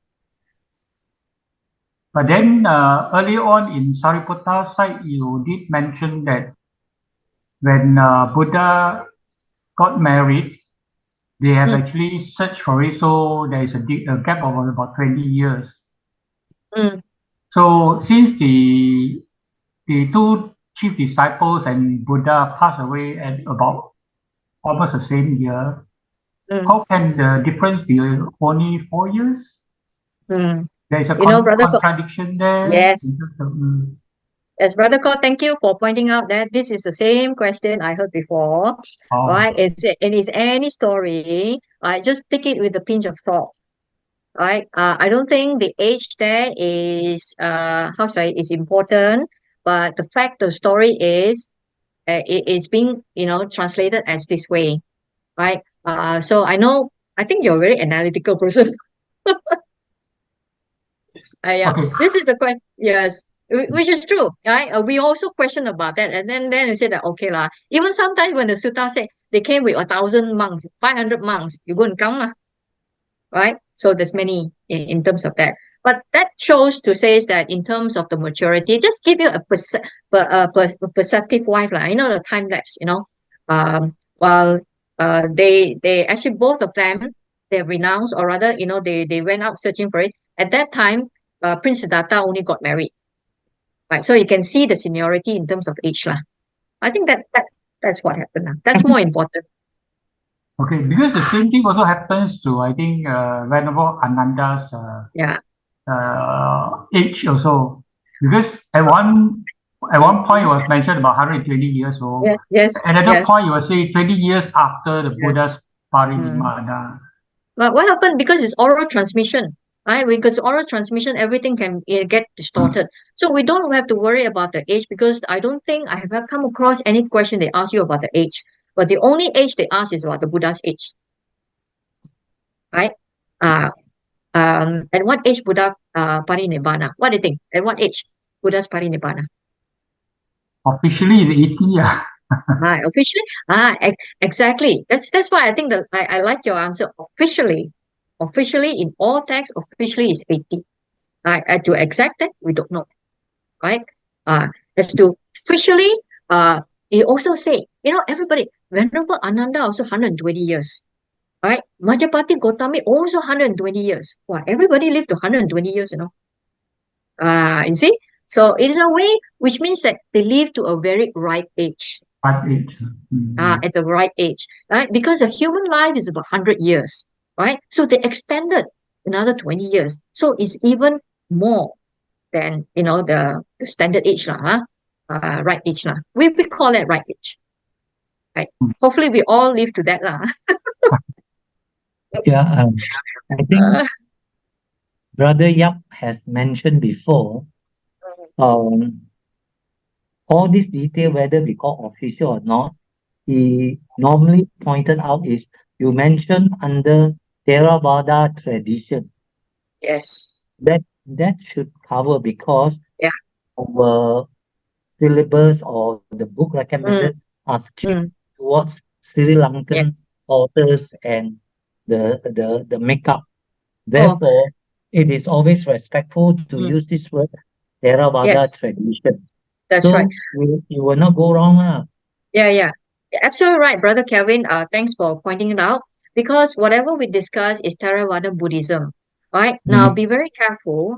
S3: But then early on in Sariputta's side, you did mention that when Buddha got married, they have actually searched for it, so there is a gap of about 20 years. So since the two chief disciples and Buddha passed away at about almost the same year, how can the difference be only 4 years? There is a
S1: Brother Cole,
S3: contradiction there.
S1: yes. Yes, Brother Cole, thank you for pointing out that this is the same question I heard before, right? Is any story, I just take it with a pinch of salt, right? I don't think the age there is how should I is important, but the fact the story is it is being translated as this way, right? So I think you're a very analytical person. Yeah,
S3: Okay.
S1: this is the question. Yes, which is true, right? We also question about that, and then we say that okay lah. Even sometimes when the sutta say they came with 1,000 monks, 500 monks, you go and count lah, right? So there's many in terms of that. But that shows to say that in terms of the maturity, just give you a perceptive wife lah. The time lapse. While they actually both of them they renounced, or rather they went out searching for it. At that time, Prince Siddhartha only got married, right? So you can see the seniority in terms of age lah. I think that's what happened lah. That's more important.
S3: Okay, because the same thing also happens to, I think, Venerable Ananda's age also. Because at one point it was mentioned about 120 years old.
S1: Yes.
S3: Another point you will say 20 years after the Buddha's parinirvana.
S1: But what happened? Because it's oral transmission, right? Because oral transmission, everything can get distorted. So we don't have to worry about the age, because I don't think I have come across any question they ask you about the age. But the only age they ask is about the Buddha's age, right? At what age Buddha parinibbana? What do you think? At what age Buddha's parinibbana?
S3: Officially, it's 80. Yeah.
S1: Officially, exactly. That's why I think that I like your answer. Officially in all texts, officially is 80. To exact that, we don't know, right? As to officially, he also say, everybody, Venerable Ananda also 120 years, right? Majapati Gotami also 120 years. Wow, everybody lived to 120 years, you see? So it is a way which means that they live to a very ripe age.
S3: Ripe age.
S1: At the right age, right? Because a human life is about 100 years, right? So they extended another 20 years. So it's even more than, the standard age lah, right age lah. We call that right age, right? Hopefully we all live to that lah.
S2: Yeah, I think Brother Yap has mentioned before, all this detail, whether we call official or not, he normally pointed out is you mentioned under Theravada tradition.
S1: Yes.
S2: That should cover, because our syllabus or the book recommended are skewed towards Sri Lankan authors and the makeup. Therefore, it is always respectful to use this word Theravada tradition.
S1: That's
S2: so
S1: right.
S2: You will not go wrong.
S1: Yeah. Absolutely right, Brother Kelvin. Thanks for pointing it out. Because whatever we discuss is Theravada Buddhism. Right? Now be very careful.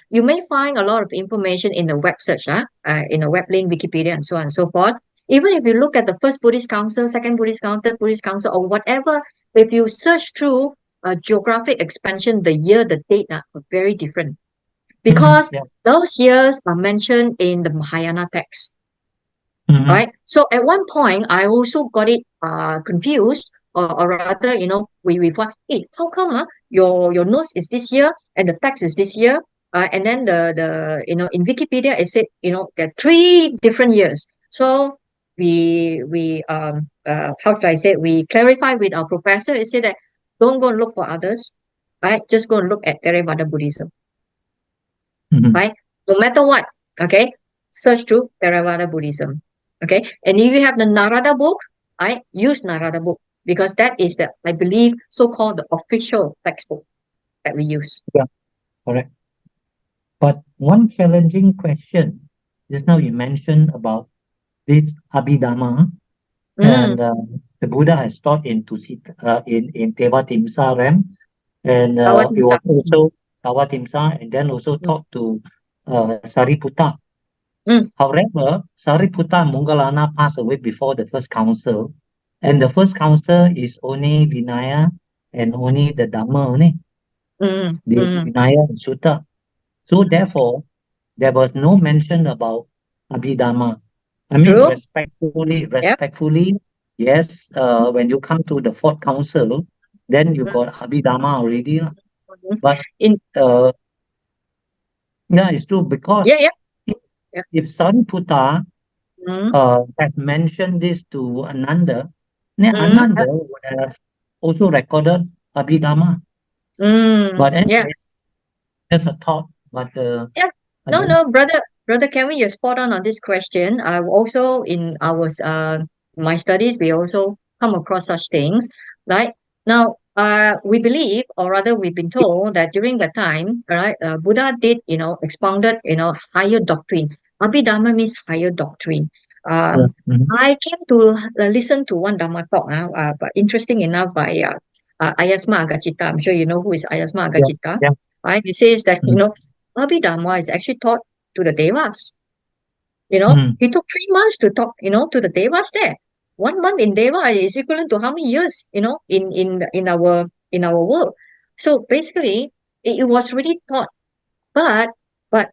S1: You may find a lot of information in the web search, in a web link, Wikipedia, and so on and so forth. Even if you look at the first Buddhist council, second Buddhist council, third Buddhist council, or whatever, if you search through geographic expansion, the year, the date are very different. Because those years are mentioned in the Mahayana text. Right? So at one point, I also got it confused, or rather, we thought, hey, how come your notes is this year and the text is this year? And then in Wikipedia it said, there are 3 different years. So we how should I say, we clarify with our professor. It said that don't go and look for others, right? Just go and look at Theravada Buddhism, right? No matter what, okay, search through Theravada Buddhism, okay. And if you have the Narada book, I use Narada book because that is the, I believe, so-called the official textbook that we use.
S2: Yeah, correct. But one challenging question, just now you mentioned about this Abhidhamma, and the Buddha has taught in Tewatimsa Ram, and he
S1: Tawatimsa.
S2: was also Tawatimsa, and then also taught to Sariputta. However, Sariputta and Moggallana passed away before the first council, and the first council is only Vinaya and only the Dhamma only, the Vinaya and Sutta. So therefore, there was no mention about Abhidhamma. I mean,
S1: True.
S2: respectfully, yes. When you come to the fourth council, then you got Abhidhamma already. But yeah, it's true because if Sariputta had mentioned this to Ananda, then Ananda would have also recorded Abhidhamma. But anyway, just a thought. But
S1: No, brother Kevin, you're spot on this question. I've also in our my studies, we also come across such things. Right now, we believe, or rather, we've been told that during that time, right, Buddha did, expounded, higher doctrine. Abhidhamma means higher doctrine. I came to listen to one Dhamma talk, but interesting enough, by Ayasma Agachita. I'm sure you know who is Ayasma Agachita.
S2: yeah.
S1: Right? He says that, Abhidhamma is actually taught to the Devas. He took 3 months to talk, to the Devas there. 1 month in Deva is equivalent to how many years, in our world. So basically, it was really taught, but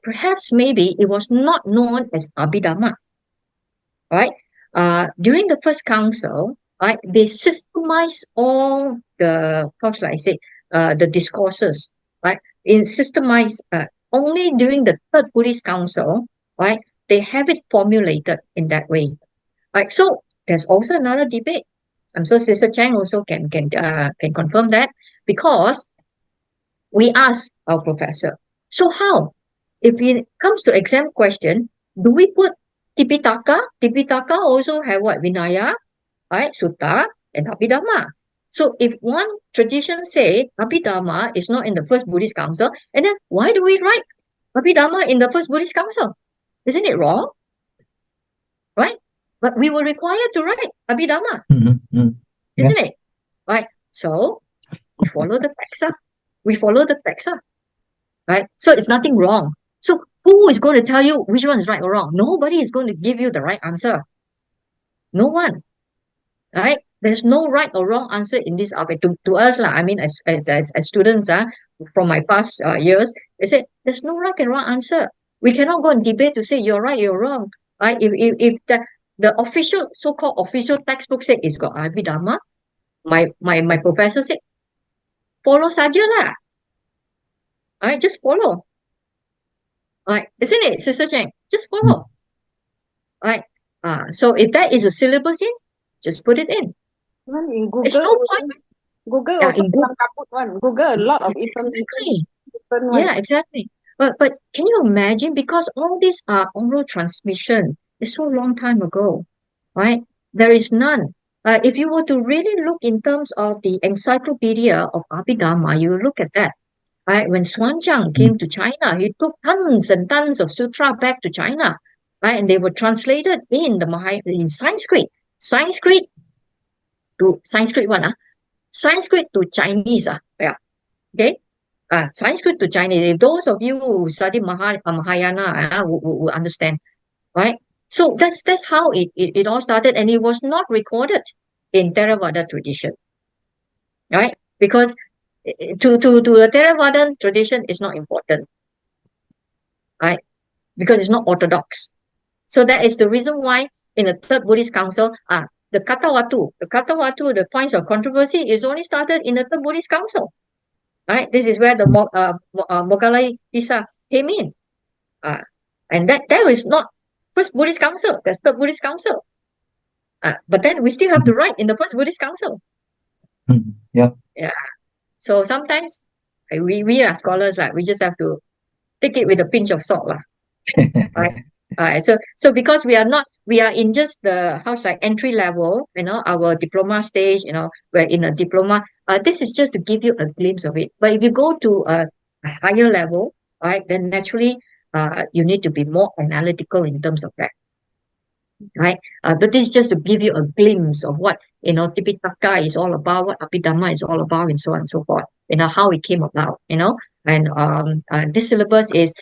S1: perhaps maybe it was not known as Abhidhamma, right? During the first council, right, they systemized all the, how should I say, the discourses, right? In systemized, only during the third Buddhist council, right, they have it formulated in that way, right? So there's also another debate. I'm sure Sister Chang also can confirm that, because we asked our professor, so how, if it comes to exam question, do we put Tipitaka? Tipitaka also have what? Vinaya, right? Sutta and Abhidhamma. So if one tradition say Abhidhamma is not in the first Buddhist council, and then why do we write Abhidhamma in the first Buddhist council? Isn't it wrong? Right? But we were required to write Abhidhamma, isn't it? Right? So we follow the text. We follow the text. Right? So it's nothing wrong. So who is going to tell you which one is right or wrong? Nobody is going to give you the right answer. No one. Right? There's no right or wrong answer in this aspect. To us, I mean, as students, from my past years, they say there's no right and wrong answer. We cannot go and debate to say you're right, you're wrong. Right? If the official, so-called official textbook said it's got Abhidhamma, my professor said, follow saja lah. Alright, just follow. Alright, isn't it, Sister Cheng? Just follow. Alright. So if that is a syllabus in, just put it in.
S4: Even in Google,
S1: It's no point.
S4: Google
S1: Yeah,
S4: also
S1: in Google.
S4: kabut one. Google a lot of information.
S1: Exactly.
S4: Different one.
S1: Yeah, exactly. But can you imagine? Because all these are oral transmission. It's so long time ago, right? There is none. If you were to really look in terms of the encyclopedia of Abhidhamma, you look at that. Right? When Xuanzang came to China, he took tons and tons of sutra back to China, right? And they were translated in in Sanskrit. Sanskrit one, Sanskrit to Chinese, yeah. Okay. Sanskrit to Chinese. If those of you who study Mahayana will understand, right? So that's how it all started, and it was not recorded in Theravada tradition, right? Because to the Theravada tradition is not important, right? Because it's not orthodox. So that is the reason why in the third Buddhist council, the Katawatu, the points of controversy is only started in the third Buddhist council. Right? This is where the Moggallana came in. And that is not First Buddhist Council, that's Third Buddhist Council. But then we still have the right in the First Buddhist Council.
S2: Yeah.
S1: So sometimes we are scholars, we just have to take it with a pinch of salt. Right? So because we are in just the entry level, our diploma stage, we're in a diploma. This is just to give you a glimpse of it. But if you go to a higher level, right, then naturally you need to be more analytical in terms of that. Right? But this is just to give you a glimpse of what Tipitaka is all about, what Abhidhamma is all about, and so on and so forth. How it came about. And this syllabus is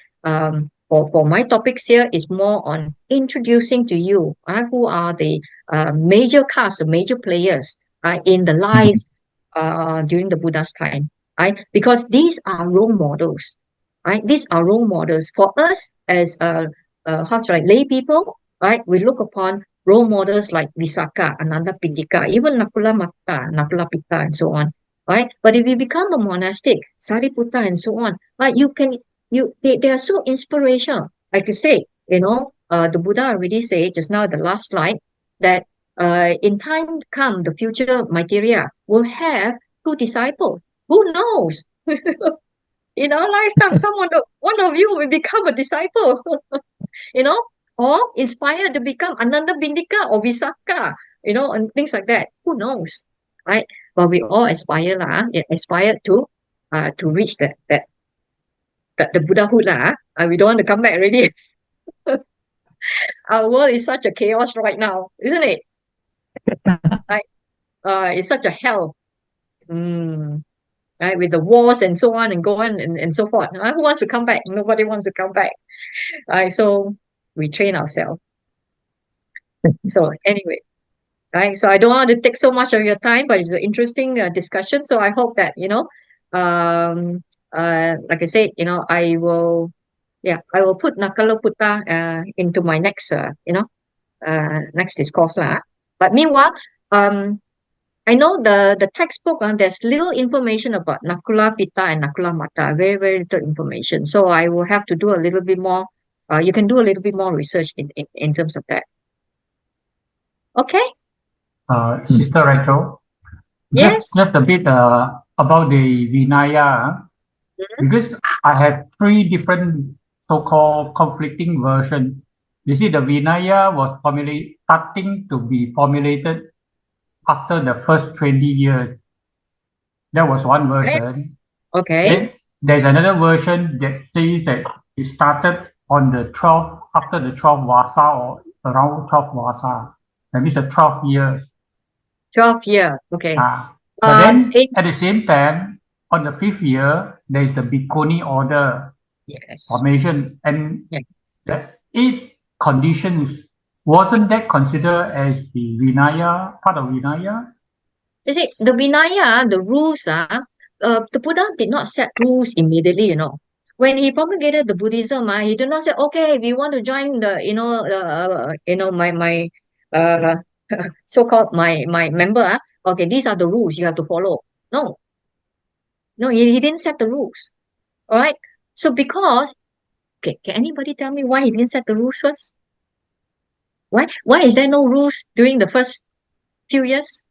S1: for my topics here is more on introducing to you who are the major cast, the major players in the life during the Buddha's time. Right? Because these are role models. Right? These are role models for us as lay people. Right? We look upon role models like Visakha, Ananda Pindika, even Nakula Matta, Nakula Pitta, and so on. Right? But if you become a monastic, Sariputta, and so on, they are so inspirational. Like you say, the Buddha already said just now, the last slide, that in time to come, the future Maitreya will have 2 disciples. Who knows? In our lifetime, one of you will become a disciple. Or inspired to become Ananda Bindika or Visakha, and things like that. Who knows, right? But we all aspire to reach that the Buddhahood we don't want to come back already. Our world is such a chaos right now, isn't it? Right? It's such a hell. Right, with the wars and so on and go on and so forth. Who wants to come back? Nobody wants to come back. Right, so we train ourselves. So anyway, right. So I don't want to take so much of your time, but it's an interesting discussion. So I hope that like I said, I will put Nakaloputta into my next next discourse But meanwhile, I know the textbook there's little information about Nakula Pitta and Nakula Mata, very, very little information. So I will have to do a little bit more. You can do a little bit more research in terms of that. Okay.
S3: Sister Rachel,
S1: Yes.
S3: just a bit about the Vinaya, because I have 3 different so-called conflicting versions. You see, the Vinaya was starting to be formulated after the first 20 years. That was one version.
S1: Okay.
S3: Then there's another version that says that it started on the 12th, after the 12th Vasa or around 12th Vasa. That means the 12 years.
S1: 12 year. Okay.
S3: But then at the same time, on the 5th year, there is the Bhikkhuni order formation. And the 8 conditions, wasn't that considered as the Vinaya, part of Vinaya?
S1: You see, the Vinaya, the rules, the Buddha did not set rules immediately, When he promulgated the Buddhism, he did not say, okay, if you want to join the, my so-called my member, okay, these are the rules you have to follow. No, he didn't set the rules. All right. So because, can anybody tell me why he didn't set the rules first? Why is there no rules during the first few years?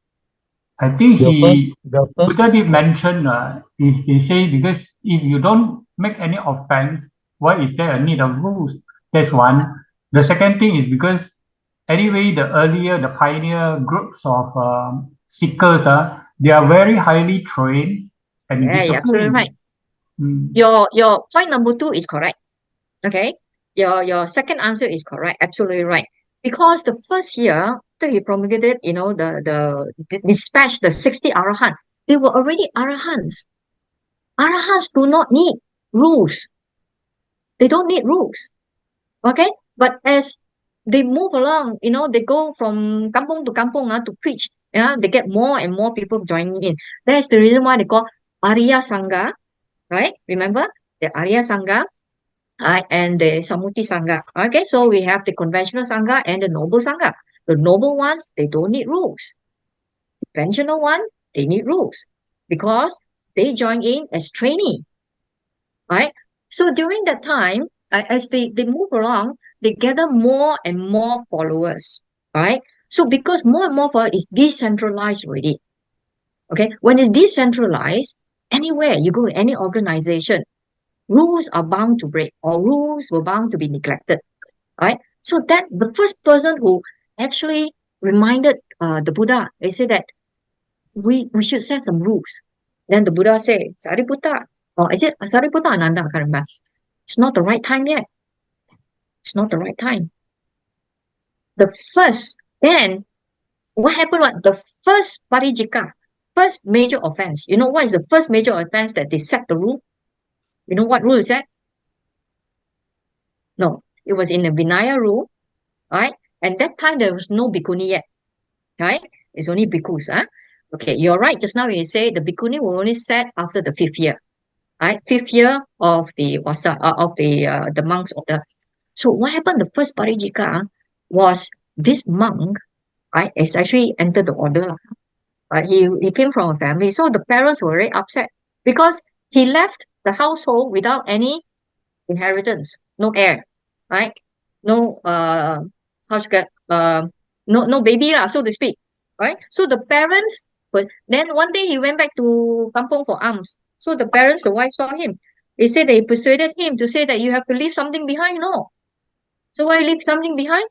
S3: I think Buddha did mention, he say, because if you don't make any offense, why is there a need of rules? That's one. The second thing is because anyway, the pioneer groups of seekers, they are very highly trained and
S1: you're absolutely right. Your point number 2 is correct. Okay. Your second answer is correct. Absolutely right. Because the first year after he promulgated, the dispatched the 60 Arahant, they were already Arahants. Arahants do not need rules. They don't need rules. Okay. But as they move along, they go from kampung to kampung to preach. They get more and more people joining in. That's the reason why they call Arya Sangha, right? Remember the Arya Sangha, and the Samuti Sangha. Okay, so we have the conventional Sangha and the noble Sangha. The noble ones, they don't need rules. Conventional one, they need rules because they join in as trainee, right? So during that time, as they move along, they gather more and more followers, right? So because more and more followers is decentralized already. Okay, when it's decentralized, anywhere you go, any organization, rules are bound to break or rules were bound to be neglected, right? So that the first person who actually reminded the Buddha, they said that we should set some rules. Then the Buddha said, Sariputta, or is it Sariputta Ananda? I can't remember. It's not the right time yet. It's not the right time. Then what happened? What the first parijika, first major offense. You know what is the first major offense that they set the rule? You know what rule is that? No, it was in the Vinaya rule, right? And that time there was no bhikkhuni yet, right? It's only bhikkhus, huh? Okay, you're right. Just now you say the bhikkhuni were only set after the 5th year, right? 5th year of the the monks order. So what happened? The first parijika was this monk, right? Is actually entered the order. He came from a family, so the parents were very upset because he left the household without any inheritance, no heir, right? No how to get no baby lah, so to speak, right? So the parents, but then one day he went back to Kampong for alms. So the parents, the wife saw him. They said they persuaded him to say that you have to leave something behind. No, so why leave something behind?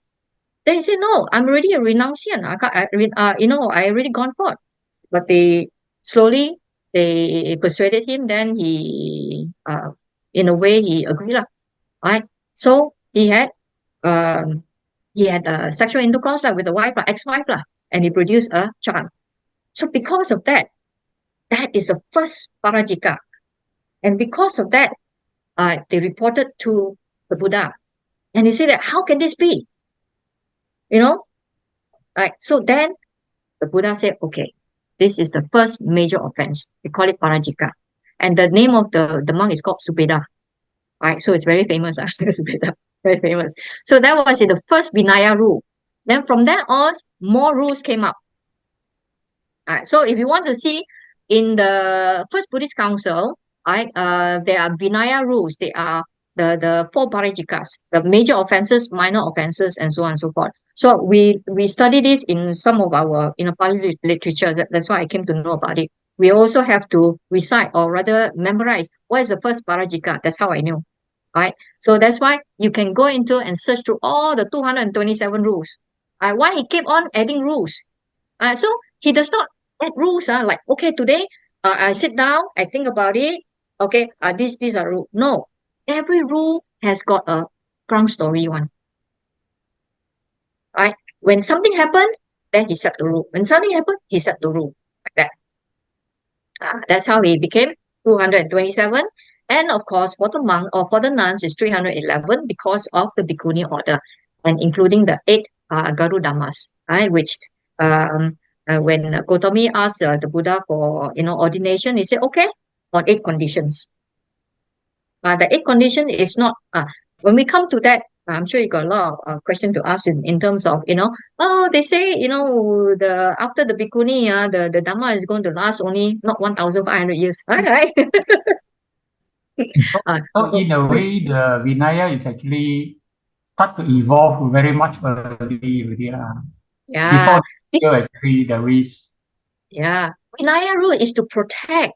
S1: Then he said, no, I'm already a renunciant. I already gone forth. But they slowly they persuaded him. Then in a way, he agreed lah. Right. So he had sexual intercourse like with the wife, ex-wife lah, and he produced a child. So because of that, that is the first parajika, and because of that, they reported to the Buddha, and he said that how can this be? You know, right? So then the Buddha said, okay, this is the first major offense. They call it parajika, and the name of the monk is called Subeda. Right, so it's very famous. Very famous. So that was in the first Vinaya rule. Then from that on, more rules came up. Alright, so if you want to see in the first Buddhist Council, there are Vinaya rules. They are the 4 parijikas, the major offenses, minor offenses, and so on and so forth. So we study this in some of our Pali literature. That's why I came to know about it. We also have to recite or rather memorize what is the first parajika. That's how I knew. Right? So that's why you can go into and search through all the 227 rules. Why he kept on adding rules? So he does not add rules. Like, okay, today I sit down, I think about it. Okay, these are rules. No, every rule has got a ground story one. Right? When something happened, then he set the rule. When something happened, he set the rule. Like that. That's how he became 227. And of course, for the monk or for the nuns is 311 because of the bhikkhuni order, and including the 8 Garudhammas, right? Which when Gautami asked the Buddha for ordination, he said, okay, on 8 conditions. The 8 condition is not when we come to that. I'm sure you got a lot of questions to ask in terms of they say the after the bhikkhuni the Dhamma is going to last only not 1,500 years, right?
S3: So in a way, the Vinaya is actually start to evolve very much early already.
S1: Yeah.
S3: Before actually there is.
S1: Yeah. Vinaya rule is to protect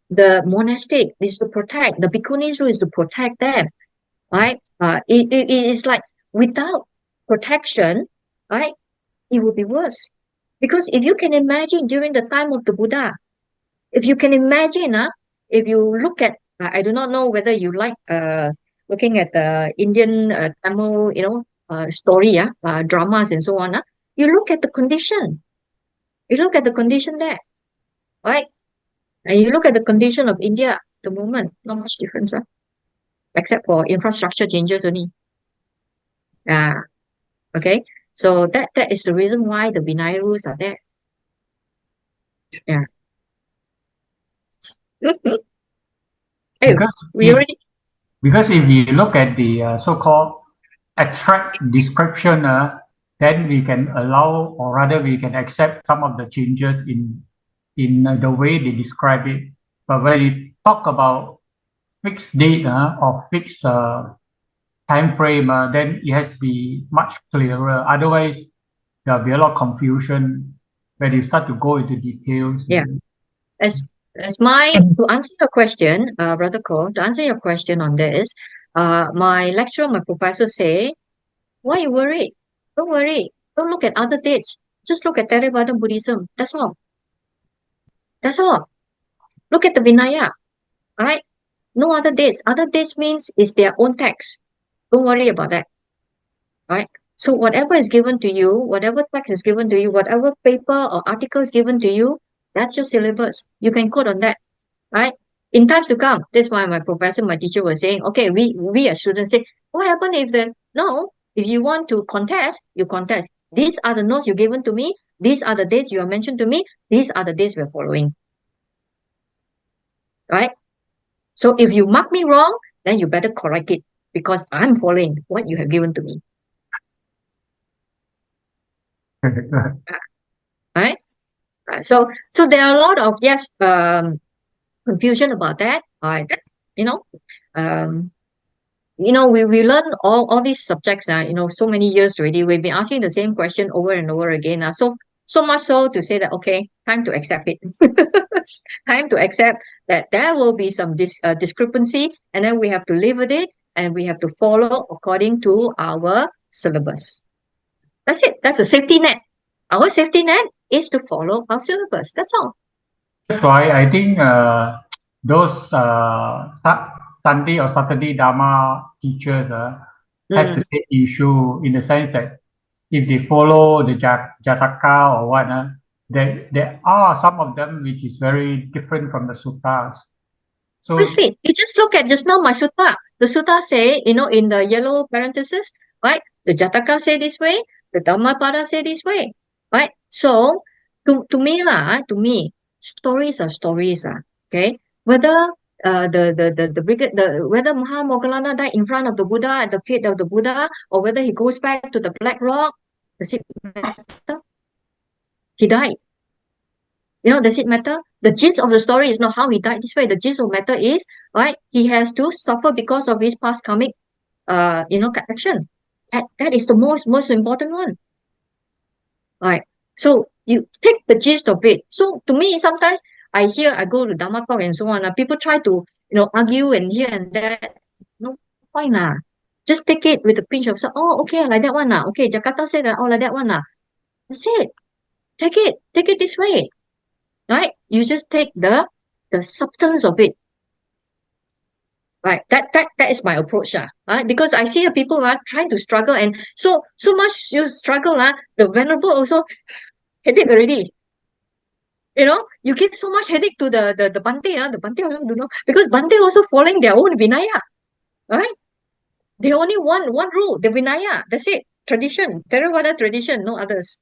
S1: the monastic, is to protect the bhikkhuni's rule, is to protect them. Right? It is like without protection, right? It would be worse. Because if you can imagine during the time of the Buddha, if you can imagine, if you look at, I do not know whether you like looking at the Indian Tamil, story, dramas and so on. You look at the condition. You look at the condition there, right? And you look at the condition of India at the moment, not much difference, except for infrastructure changes only. Okay. So that is the reason why the Vinaya rules are there. Yeah.
S3: Because if you look at the so-called abstract description, then we can allow, or rather we can accept some of the changes in the way they describe it. But when you talk about fixed date or fixed time frame, then it has to be much clearer. Otherwise, there'll be a lot of confusion when you start to go into details.
S1: Yeah. To answer your question, Brother Ko, to answer your question on this, my lecturer, my professor say, why you worry? Don't worry. Don't look at other dates. Just look at Theravada Buddhism. That's all. That's all. Look at the Vinaya. Right? No other dates. Other dates means it's their own text. Don't worry about that. Right? So whatever is given to you, whatever text is given to you, whatever paper or article is given to you, that's your syllabus. You can quote on that. Right? In times to come, that's why my professor, my teacher was saying, okay, we as students say, what happened if you want to contest, you contest. These are the notes you're given to me. These are the dates you are mentioned to me. These are the dates we're following. Right? So if you mark me wrong, then you better correct it because I'm following what you have given to me. Right? So there are a lot of confusion about that. We learn all these subjects. So many years already. We've been asking the same question over and over again. So much so to say that okay, time to accept it. Time to accept that there will be some discrepancy, and then we have to live with it, and we have to follow according to our syllabus. That's it. That's a safety net. Our safety net is to follow our syllabus. That's all.
S3: That's why I think those Sunday or Saturday Dharma teachers have to take issue in the sense that if they follow the Jataka or what, there are some of them which is very different from the suttas. So
S1: obviously, you just look at just now my sutta. The sutta say, in the yellow parenthesis, right? The Jataka say this way, the Dhammapada say this way, right? So to me, stories are stories. Okay, whether whether Moggallana died in front of the Buddha at the feet of the Buddha, or whether he goes back to the Black Rock, does it matter? He died. Does it matter? The gist of the story is not how he died this way. The gist of the matter is, right, he has to suffer because of his past karmic, action. That is the most important one. Right. So you take the gist of it. So to me, sometimes I go to Dhamma talk and so on. People try to, argue and here and there. No point. Just take it with a pinch of salt. Oh, okay, like that one. Okay, Jakarta said that. Oh, like that one. That's it. Take it this way. Right? You just take the substance of it. Right? That is my approach. Right? Because I see people trying to struggle, and so much you struggle. The venerable also headache already. You give so much headache to the Bante. The Bante also don't know, because Bante also following their own Vinaya. Right? They only one rule, the Vinaya. That's it. Tradition, Theravada tradition, no others.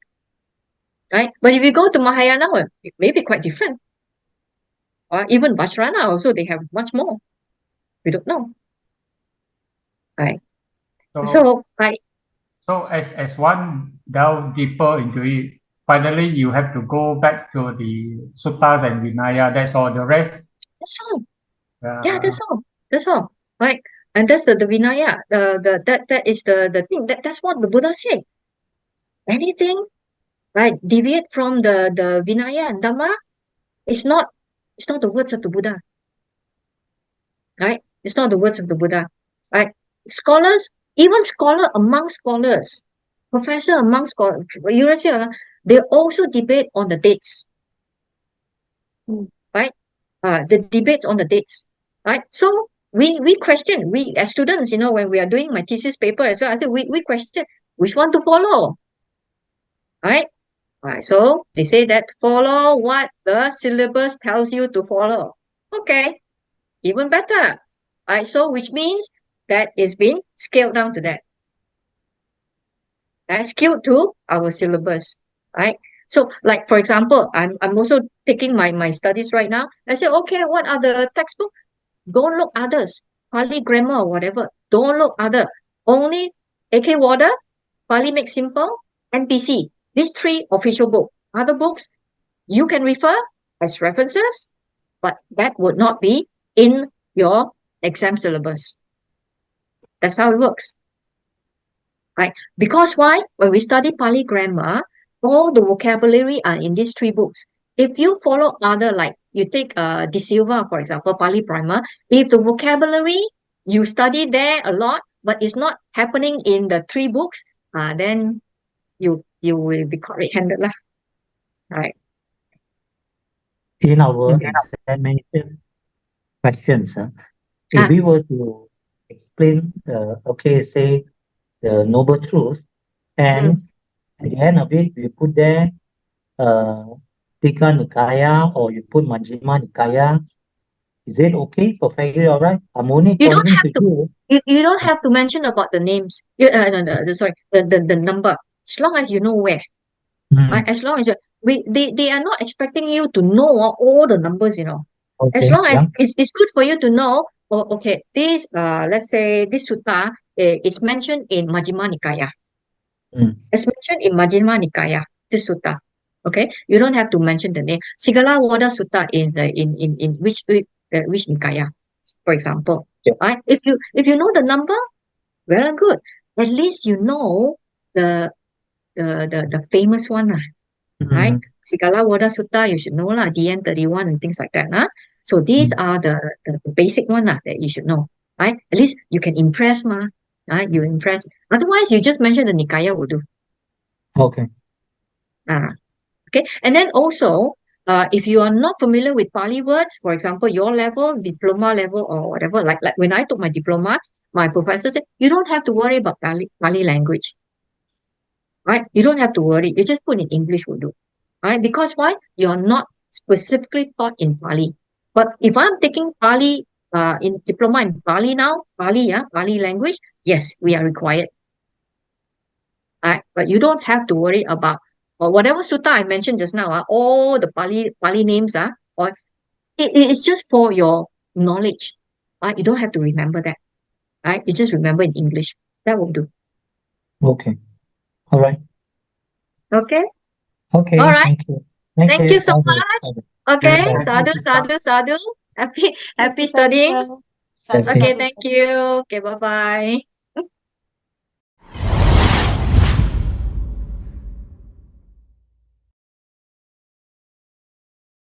S1: Right? But if you go to Mahayana, well, it may be quite different. Or even Vajrayana also, they have much more. We don't know. Right. So
S3: as one delve deeper into it, finally you have to go back to the suttas and Vinaya. That's all. The rest.
S1: That's all. Yeah, that's all. That's all. Right. And that's the Vinaya. That is the thing. That's what the Buddha said. Anything, right, deviate from the Vinaya and Dhamma, it's not the words of the Buddha. Right? It's not the words of the Buddha. Right? Scholars, even scholar among scholars, professor among scholars, they also debate on the dates. Right? The debates on the dates. Right? So we question, we as students, when we are doing my thesis paper as well, I say we question which one to follow. Right? Right. So they say that follow what the syllabus tells you to follow. Okay. Even better. Right. So which means that it's been scaled down to that. Right? Scaled to our syllabus. Right. So like for example, I'm also taking my studies right now. I say, okay, what are the textbooks? Don't look others. Pali grammar or whatever. Don't look other. Only AK Water, Pali Make Simple, NPC. These three official books. Other books you can refer as references, but that would not be in your exam syllabus. That's how it works. Right? Because why? When we study Pali grammar, all the vocabulary are in these 3 books. If you follow other, like you take De Silva, for example, Pali Primer, if the vocabulary you study there a lot, but it's not happening in the 3 books, then you will be caught red-handed lah. Right.
S2: In our
S1: Mhm.
S2: examination questions, if we were to explain, okay, say the Noble Truth, and at the end of it, we put there Tika Nikaya or you put Majjhima Nikaya. Is it okay? Perfectly all right? I'm only
S1: You don't
S2: pointing
S1: have
S2: to
S1: to.
S2: you.
S1: You don't have to mention about the names. Sorry, the number. As long as you know where.
S2: Mm,
S1: As long as they are not expecting you to know all the numbers, As
S2: okay,
S1: long as
S2: yeah.
S1: it's good for you to know, okay, this let's say this sutta is mentioned in Majjhima Nikaya.
S2: Mm,
S1: It's mentioned in Majjhima Nikaya, this sutta. Okay, you don't have to mention the name. Sigala Wada Sutta is in which Nikaya, for example.
S2: yeah.
S1: Right? If you know the number, well and good. At least you know the famous one, right?
S2: Mm,
S1: Sigala Wada Sutta, you should know lah, DN31 and things like that. So these
S2: mm,
S1: are the basic one that you should know. Right? At least you can impress, right? You impress. Otherwise, you just mention the Nikaya will do.
S2: okay.
S1: Okay. And then also, if you are not familiar with Pali words, for example, your level, diploma level or whatever, like when I took my diploma, my professor said, you don't have to worry about Pali language. Right? You don't have to worry. You just put in English will do. Right? Because why? You're not specifically taught in Pali. But if I'm taking Pali in diploma in Pali now, Pali language, yes, we are required. Right? But you don't have to worry about or whatever sutta I mentioned just now, all the Pali names, or it's just for your knowledge. Right? You don't have to remember that. Right? You just remember in English. That will do.
S2: Okay. All right.
S1: Okay?
S2: Okay.
S1: All right.
S2: Thank you. Thank
S1: Thank
S2: you.
S1: you so much. Okay.
S2: Yeah.
S1: Sadhu, sadhu, sadhu. Happy studying.
S2: Happy
S1: Okay, thank you. Okay, bye-bye.